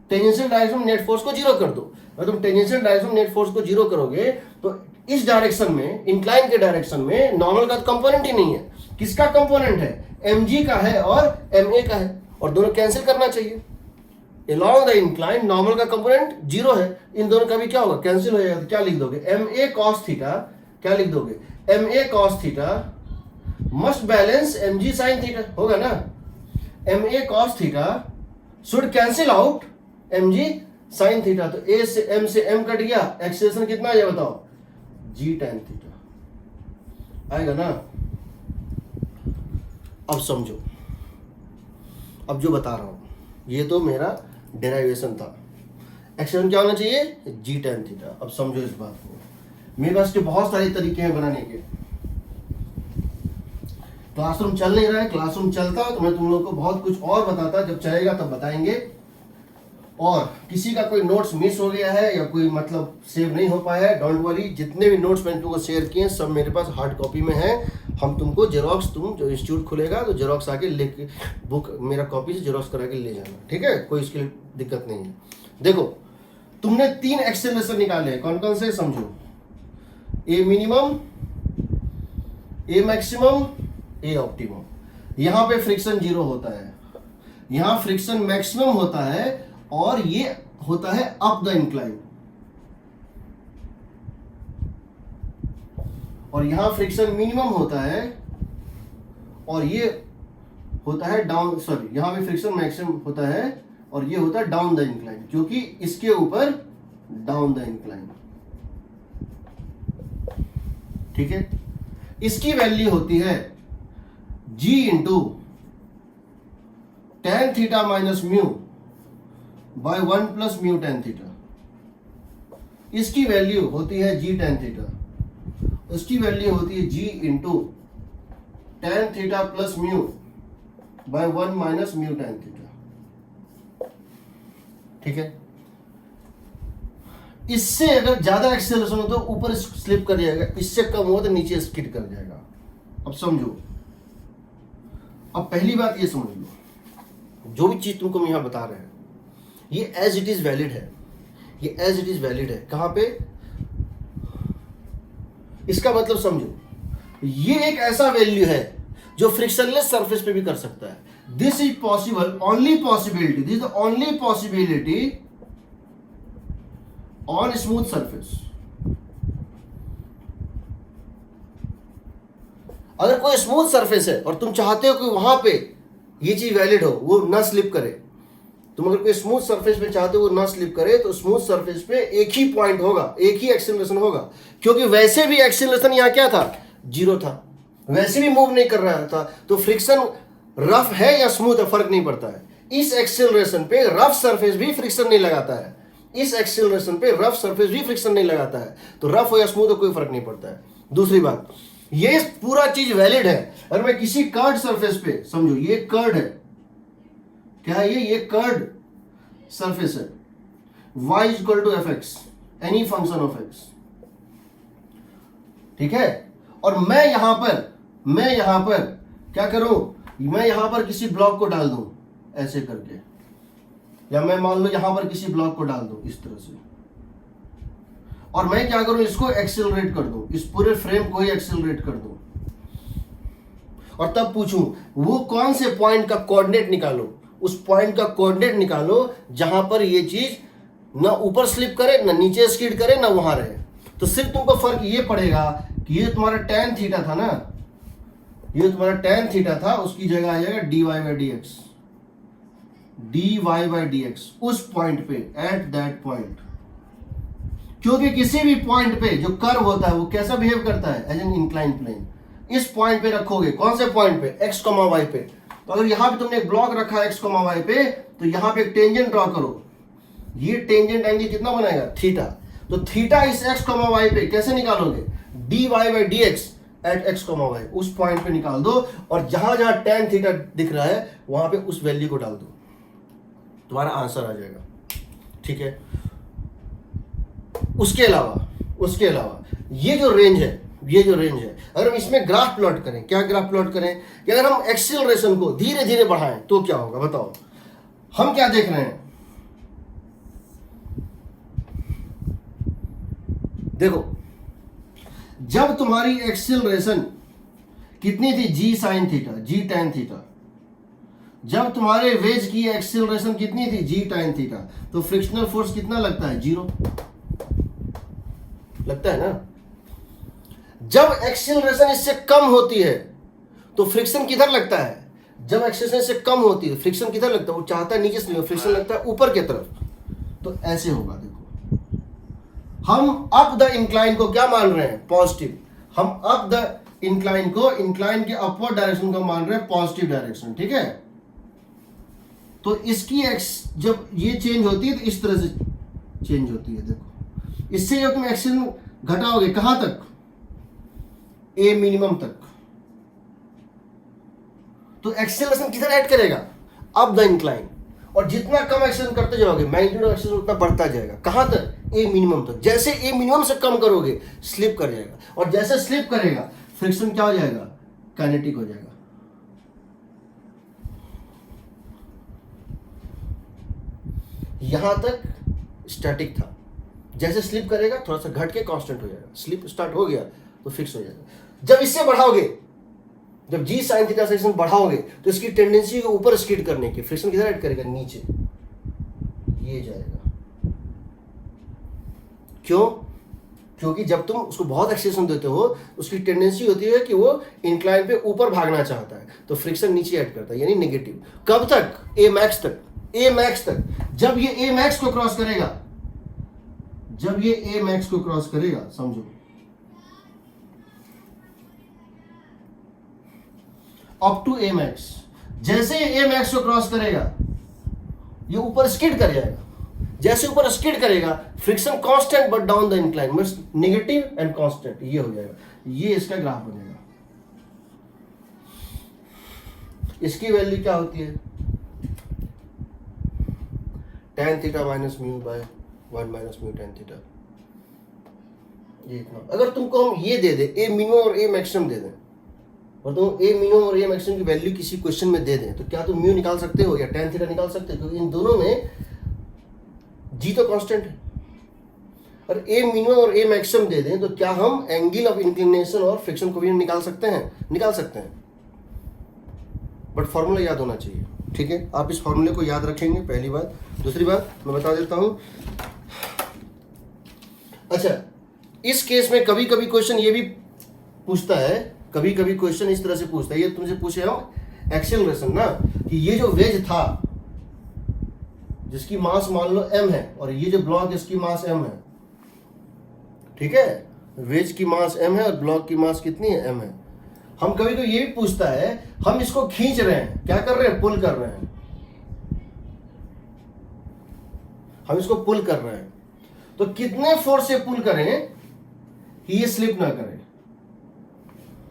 टेंजेंशियल डायरेक्शन में नेट फोर्स को जीरो कर दो। अगर तुम टेंजेंशियल डायरेक्शन में नेट फोर्स को जीरो करोगे तो इस डायरेक्शन में, इंक्लाइन के डायरेक्शन में नॉर्मल का कंपोनेंट ही नहीं है। किसका कंपोनेंट है? mg का है और ma का है, और दोनों कैंसिल करना चाहिए। along द इंक्लाइन नॉर्मल का कंपोनेंट जीरो है, इन दोनों का भी क्या होगा? कैंसिल हो जाएगा। तो क्या लिख दोगे? ma cos थीटा, क्या लिख दोगे? ma cos theta must balance mg sin theta, होगा ना? ma cos theta should cancel out mg sin theta. तो a से m से m कट गया, एक्सेलरेशन कितना आ जाएगा बताओ? g tan थीटा आएगा ना? अब समझो, अब जो बता रहा हूं ये तो मेरा डेराइवेशन था। एक्सेलरेशन क्या होना चाहिए? g tan theta. अब समझो इस बात को, मेरे पास के बहुत सारे तरीके हैं बनाने के। क्लासरूम चल नहीं रहा है, क्लासरूम चलता तो मैं तुम लोग को बहुत कुछ और बताता, जब चलेगा तब बताएंगे। और किसी का कोई नोट्स मिस हो गया है या कोई मतलब सेव नहीं हो पाया है, डोंट वरी, जितने भी नोट्स मैंने तुमको शेयर किए हैं सब मेरे पास हार्ड कॉपी में है। हम तुमको जेरोक्स, तुम जो इंस्टीट्यूट खुलेगा तो जेरोक्स आके लेके बुक मेरा कॉपी से जेरोक्स करा के ले जाना, ठीक है? कोई इसकी दिक्कत नहीं है। देखो तुमने 3 एक्सेलरेशन निकाले हैं, कौन कौन से समझो? ए मिनिमम, ए मैक्सिमम, ए ऑप्टिमम। यहां पे फ्रिक्शन जीरो होता है, यहां फ्रिक्शन मैक्सिमम होता है, और ये होता है अप द इंक्लाइन, और यहां फ्रिक्शन मिनिमम होता है, और ये होता है डाउन, सॉरी यहां भी फ्रिक्शन मैक्सिमम होता है और ये होता है डाउन द इंक्लाइन, क्योंकि इसके ऊपर डाउन द इंक्लाइन, ठीक है? इसकी वैल्यू होती है g into tan theta minus mu by 1 plus mu tan theta. इसकी वैल्यू होती है g tan थीटा, उसकी वैल्यू होती है g into tan theta plus mu by 1 minus mu tan theta, ठीक है? इससे अगर ज्यादा एक्सेलरेशन हो तो ऊपर स्लिप कर जाएगा, इससे कम हो तो नीचे स्किड कर जाएगा। अब समझो, अब पहली बात ये समझ लो, जो भी चीज तुमको हम यहां बता रहे हैं ये एज इट इज वैलिड है, ये एज इट इज वैलिड है। कहां पे? इसका मतलब समझो, ये एक ऐसा वैल्यू है जो फ्रिक्शनलेस सरफेस पे भी कर सकता है। This is possible, only possibility, this is the only possibility on smooth surface. अगर कोई स्मूथ सरफेस है और तुम चाहते हो कि वहां पे ये चीज वैलिड हो, वो ना स्लिप करे, तुम अगर कोई स्मूथ सरफेस पे चाहते हो वो ना स्लिप करे, तो स्मूथ सरफेस पे एक ही पॉइंट होगा, एक ही एक्सेलरेशन होगा, क्योंकि वैसे भी एक्सेलरेशन यहां क्या था? जीरो था, वैसे भी मूव नहीं कर रहा था। तो फ्रिक्शन रफ है या स्मूथ है फर्क नहीं पड़ता है। इस एक्सेलरेशन पे रफ सरफेस भी फ्रिक्शन नहीं लगाता है, इस एक्सेलरेशन पे रफ सरफेस भी फ्रिक्शन नहीं लगाता है, तो रफ हो या स्मूथ हो कोई फर्क नहीं पड़ता है। दूसरी बात, ये पूरा चीज वैलिड है। अगर मैं किसी कर्ड सरफेस पे, समझो ये कर्ड है, क्या है ये कर्ड सरफेस है, y equal to f x, any function of x, ठीक है? और मैं यहां पर क्या करूं? मैं यहां पर किसी ब्लॉक को डाल दूं ऐसे करके, या मैं मान लो यहां पर किसी ब्लॉक को डाल दूं इस तरह से, और मैं क्या करूं? इसको एक्सेलरेट कर दूं, इस पूरे फ्रेम को ही एक्सेलरेट कर दूं, और तब पूछूं वो कौन से पॉइंट का कोऑर्डिनेट निकालो, उस पॉइंट का कोऑर्डिनेट निकालो जहां पर ये चीज ना ऊपर स्लिप करे, ना नीचे स्किड करे, ना वहां रहे। तो सिर्फ तुमको फर्क ये पड़ेगा कि ये तुम्हारा tan थीटा था ना, ये तुम्हारा tan थीटा था, उसकी जगह आ जाएगा dy बाई dx, उस पॉइंट पे, एट दैट पॉइंट। क्योंकि किसी भी पॉइंट पे जो कर्व होता है वो कैसा बिहेव करता है, एज एन इंक्लाइन प्लेन। इस पॉइंट पे रखोगे, कौन से पॉइंट पे, x, y पे। तो अगर यहाँ पे तुमने एक ब्लॉक रखा है x, y पे, तो यहाँ पे एक टेंजेंट ड्रॉ करो। ये टेंजेंट एंगल कितना बनाएगा, थीटा। तो थीटा इस x, y पे कैसे निकालोगे, dy by dx at x, y, उस पॉइंट पे निकाल दो, और जहां जहां tan थीटा दिख रहा है वहां पे उस वैल्यू को डाल दो, तुम्हारा आंसर आ जाएगा। ठीक है। उसके अलावा ये जो रेंज है, अगर हम इसमें ग्राफ प्लॉट करें, क्या ग्राफ प्लॉट करें, कि अगर हम एक्सीलरेशन को धीरे धीरे बढ़ाएं तो क्या होगा, बताओ। हम क्या देख रहे हैं, देखो, जब तुम्हारी एक्सीलरेशन कितनी थी, g sin theta, g tan theta, जब तुम्हारे वेज की एक्सीलरेशन कितनी थी, g tan थीटा, तो फ्रिक्शनल फोर्स कितना लगता है, 0 लगता है ना। जब एक्सीलरेशन इससे कम होती है तो फ्रिक्शन किधर लगता है, जब एक्सीलरेशन से कम होती है फ्रिक्शन किधर लगता है, वो चाहता है नीचे से, फ्रिक्शन लगता है ऊपर की तरफ। तो ऐसे होगा, देखो, हम अप द इंक्लाइन को क्या मान रहे हैं, पॉजिटिव। हम अप द इंक्लाइन को, इंक्लाइन के अपवर्ड डायरेक्शन को मान रहे हैं पॉजिटिव डायरेक्शन। ठीक है। तो इसकी एक्स जब ये चेंज होती है तो इस तरह से चेंज होती है, देखो। इससे जब तुम एक्शन घटाओगे कहां तक, ए मिनिमम तक, तो एक्सेलरेशन किधर ऐड करेगा, अप द इंक्लाइन। और जितना कम एक्सेलरेशन करते जाओगे मैग्नीट्यूड ऑफ एक्सेलरेशन उतना बढ़ता जाएगा, कहां तक, ए मिनिमम तक। जैसे ए मिनिमम से कम करोगे स्लिप कर जाएगा, और जैसे स्लिप करेगा फ्रिक्शन क्या हो जाएगा, काइनेटिक हो जाएगा। यहां तक स्टैटिक था, जैसे स्लिप करेगा थोड़ा सा घट के कांस्टेंट हो जाएगा, स्लिप स्टार्ट हो गया तो फिक्स हो जाएगा। जब इससे बढ़ाओगे, जब g sin थीटा सेक्शन बढ़ाओगे तो इसकी टेंडेंसी को ऊपर स्किड करने की, फ्रिक्शन किधर ऐड करेगा, नीचे, ये जाएगा। क्यों, क्योंकि जब तुम उसको बहुत एक्सेलेरेशन देते हो उसकी टेंडेंसी होती है कि वो इंक्लाइन पे ऊपर भागना चाहता है, तो फ्रिक्शन नीचे ऐड करता है, यानी नेगेटिव। कब तक, ए मैक्स तक, ए मैक्स तक। जब ये ए मैक्स को क्रॉस करेगा, जब ये ए मैक्स को क्रॉस करेगा, समझो, अप टू ए मैक्स, जैसे ए मैक्स को क्रॉस करेगा ये ऊपर स्किड कर जाएगा। जैसे ऊपर स्किड करेगा friction constant but down the incline, means negative and constant, ये हो जाएगा। ये इसका ग्राफ बनेगा। इसकी वैल्यू क्या होती है, tan theta minus mu by 1 minus mu tan theta. ये इतना, अगर तुमको हम ये दे दे, ए मिनिमम और ए मैक्सिमम दे दें, और तुम ए मिनिमम और ए मैक्सिमम की वैल्यू किसी क्वेश्चन में दे दें, तो क्या तुम म्यू निकाल सकते हो या tan थीटा निकाल सकते हो, क्योंकि इन दोनों में जी तो कांस्टेंट है। और ए मिनिमम और ए मैक्सिमम दे दें तो क्या हम एंगल ऑफ इंक्लिनेशन और फ्रिक्शन कोएफिशिएंट निकाल सकते हैं, निकाल सकते हैं। बट फॉर्मूला याद होना चाहिए। ठीक है, आप इस फॉर्मूले को याद रखेंगे, पहली बात। दूसरी बात मैं बता देता हूं, अच्छा, इस केस में कभी कभी क्वेश्चन ये भी पूछता है, कभी कभी क्वेश्चन इस तरह से पूछता है, ये तुमसे पूछे हम एक्सेलरेशन ना, कि ये जो वेज था जिसकी मास मान लो m है, और ये जो ब्लॉक इसकी मास m है, ठीक है, वेज की मास m है और ब्लॉक की मास कितनी है, m है। हम कभी कभी ये भी पूछता है, हम इसको खींच रहे हैं, क्या कर रहे हैं, पुल कर रहे हैं, हम इसको पुल कर रहे हैं, तो कितने फोर्स से पुल करें कि ये स्लिप ना करे।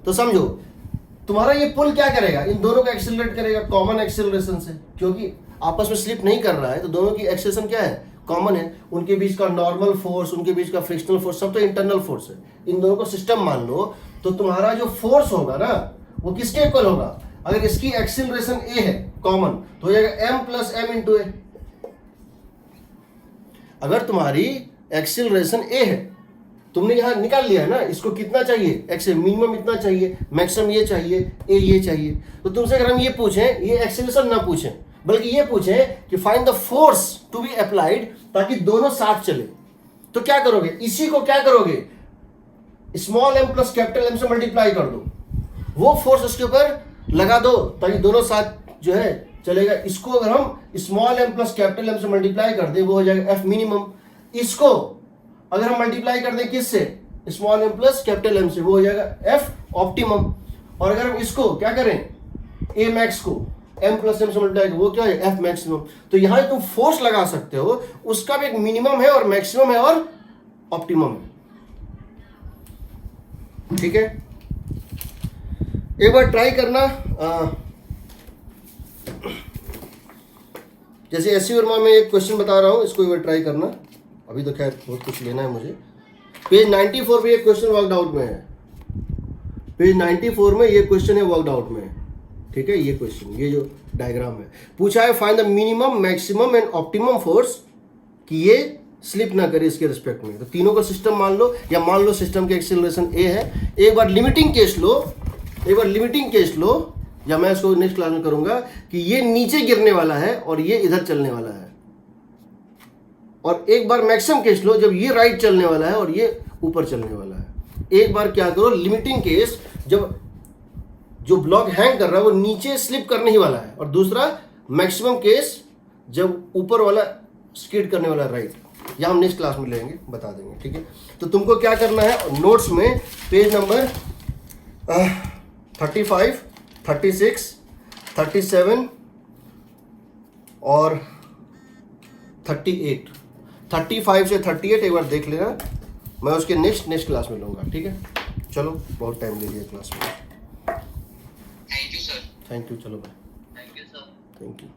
तो समझो, तुम्हारा ये पुल क्या करेगा, इन दोनों को एक्सेलरेट करेगा कॉमन एक्सेलरेशन से, क्योंकि आपस में स्लिप नहीं कर रहा है तो दोनों की एक्सेलरेशन क्या है, कॉमन है। उनके बीच का नॉर्मल फोर्स, उनके बीच का फ्रिक्शनल फोर्स, सब तो इंटरनल फोर्स है। इन दोनों को सिस्टम मान लो, तो तुम्हारा जो फोर्स होगा ना वो किसके इक्वल होगा, अगर इसकी एक्सेलरेशन ए है कॉमन तो हो जाएगा m प्लस एम इंटू ए। अगर तुम्हारी एक्सेलरेशन ए है, तुमने यहां निकाल लिया है ना, इसको कितना चाहिए, एक्स मिनिमम इतना चाहिए, मैक्सिमम ये चाहिए, ए ये चाहिए। तो तुमसे अगर हम ये पूछें, ये एक्सेलरेशन ना पूछें, बल्कि ये पूछें कि find the force to be applied, ताकि दोनों साथ चले, तो क्या करोगे, इसी को क्या करोगे, small m plus capital M से मल्टीप्लाई कर दो, वो फोर्स उसके ऊपर लगा दो ताकि दोनों साथ जो है चलेगा। इसको अगर हम small m plus capital M से मल्टीप्लाई कर दे, वो हो जाएगा F मिनिमम। इसको अगर हम मल्टीप्लाई कर दें किससे, small m plus capital M से, वो हो जाएगा F ऑप्टिमम। और अगर हम इसको क्या करें, A मैक्स को M प्लस M से मल्टीप्लाई, वो क्या है, F मैक्सिमम। तो यहाँ तुम फोर्स लगा सकते हो, उसका भी एक मिनिमम है और मैक्सिमम है और ऑप्टिमम है। ठीक है, एक बार ट्राई करना, जैसे एससी वर्मा में एक क्वेश्चन बता रहा हूँ, इसको एक बार ट्राई करना। अभी तो खैर बहुत कुछ लेना है मुझे। पेज 94 पे ये क्वेश्चन वर्कड आउट में है, पेज 94 में ये क्वेश्चन है वर्कड आउट में। ठीक है, ये क्वेश्चन, ये जो डायग्राम है, पूछा है find the minimum maximum and optimum force, कि ये स्लिप ना करे इसके रिस्पेक्ट में। तो तीनों का सिस्टम मान लो, या मान लो सिस्टम के एक्सेलरेशन ए है। एक बार लिमिटिंग केस लो, एक बार लिमिटिंग केस लो, या मैं इसको नेक्स्ट क्लास में करूंगा, कि ये नीचे गिरने वाला है और ये इधर चलने वाला है। और एक बार मैक्सिमम केस लो, जब ये राइट चलने वाला है और ये ऊपर चलने वाला है। एक बार क्या करो, लिमिटिंग केस, जब जो ब्लॉक हैंग कर रहा है वो नीचे स्लिप करने ही वाला है, और दूसरा मैक्सिमम केस जब ऊपर वाला स्किड करने वाला है, राइट। या हम नेक्स्ट क्लास में लेंगे, बता देंगे। ठीक है, तो तुमको क्या करना है, नोट्स में पेज नंबर 35, 36, 37 और 38, 35 से 38 एक बार देख लेना। मैं उसके नेक्स्ट क्लास में लूँगा। ठीक है, चलो बहुत टाइम ले लिया क्लास में। Thank you sir. Thank you, चलो bye. Thank you sir. Thank you,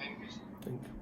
thank you. Thank you.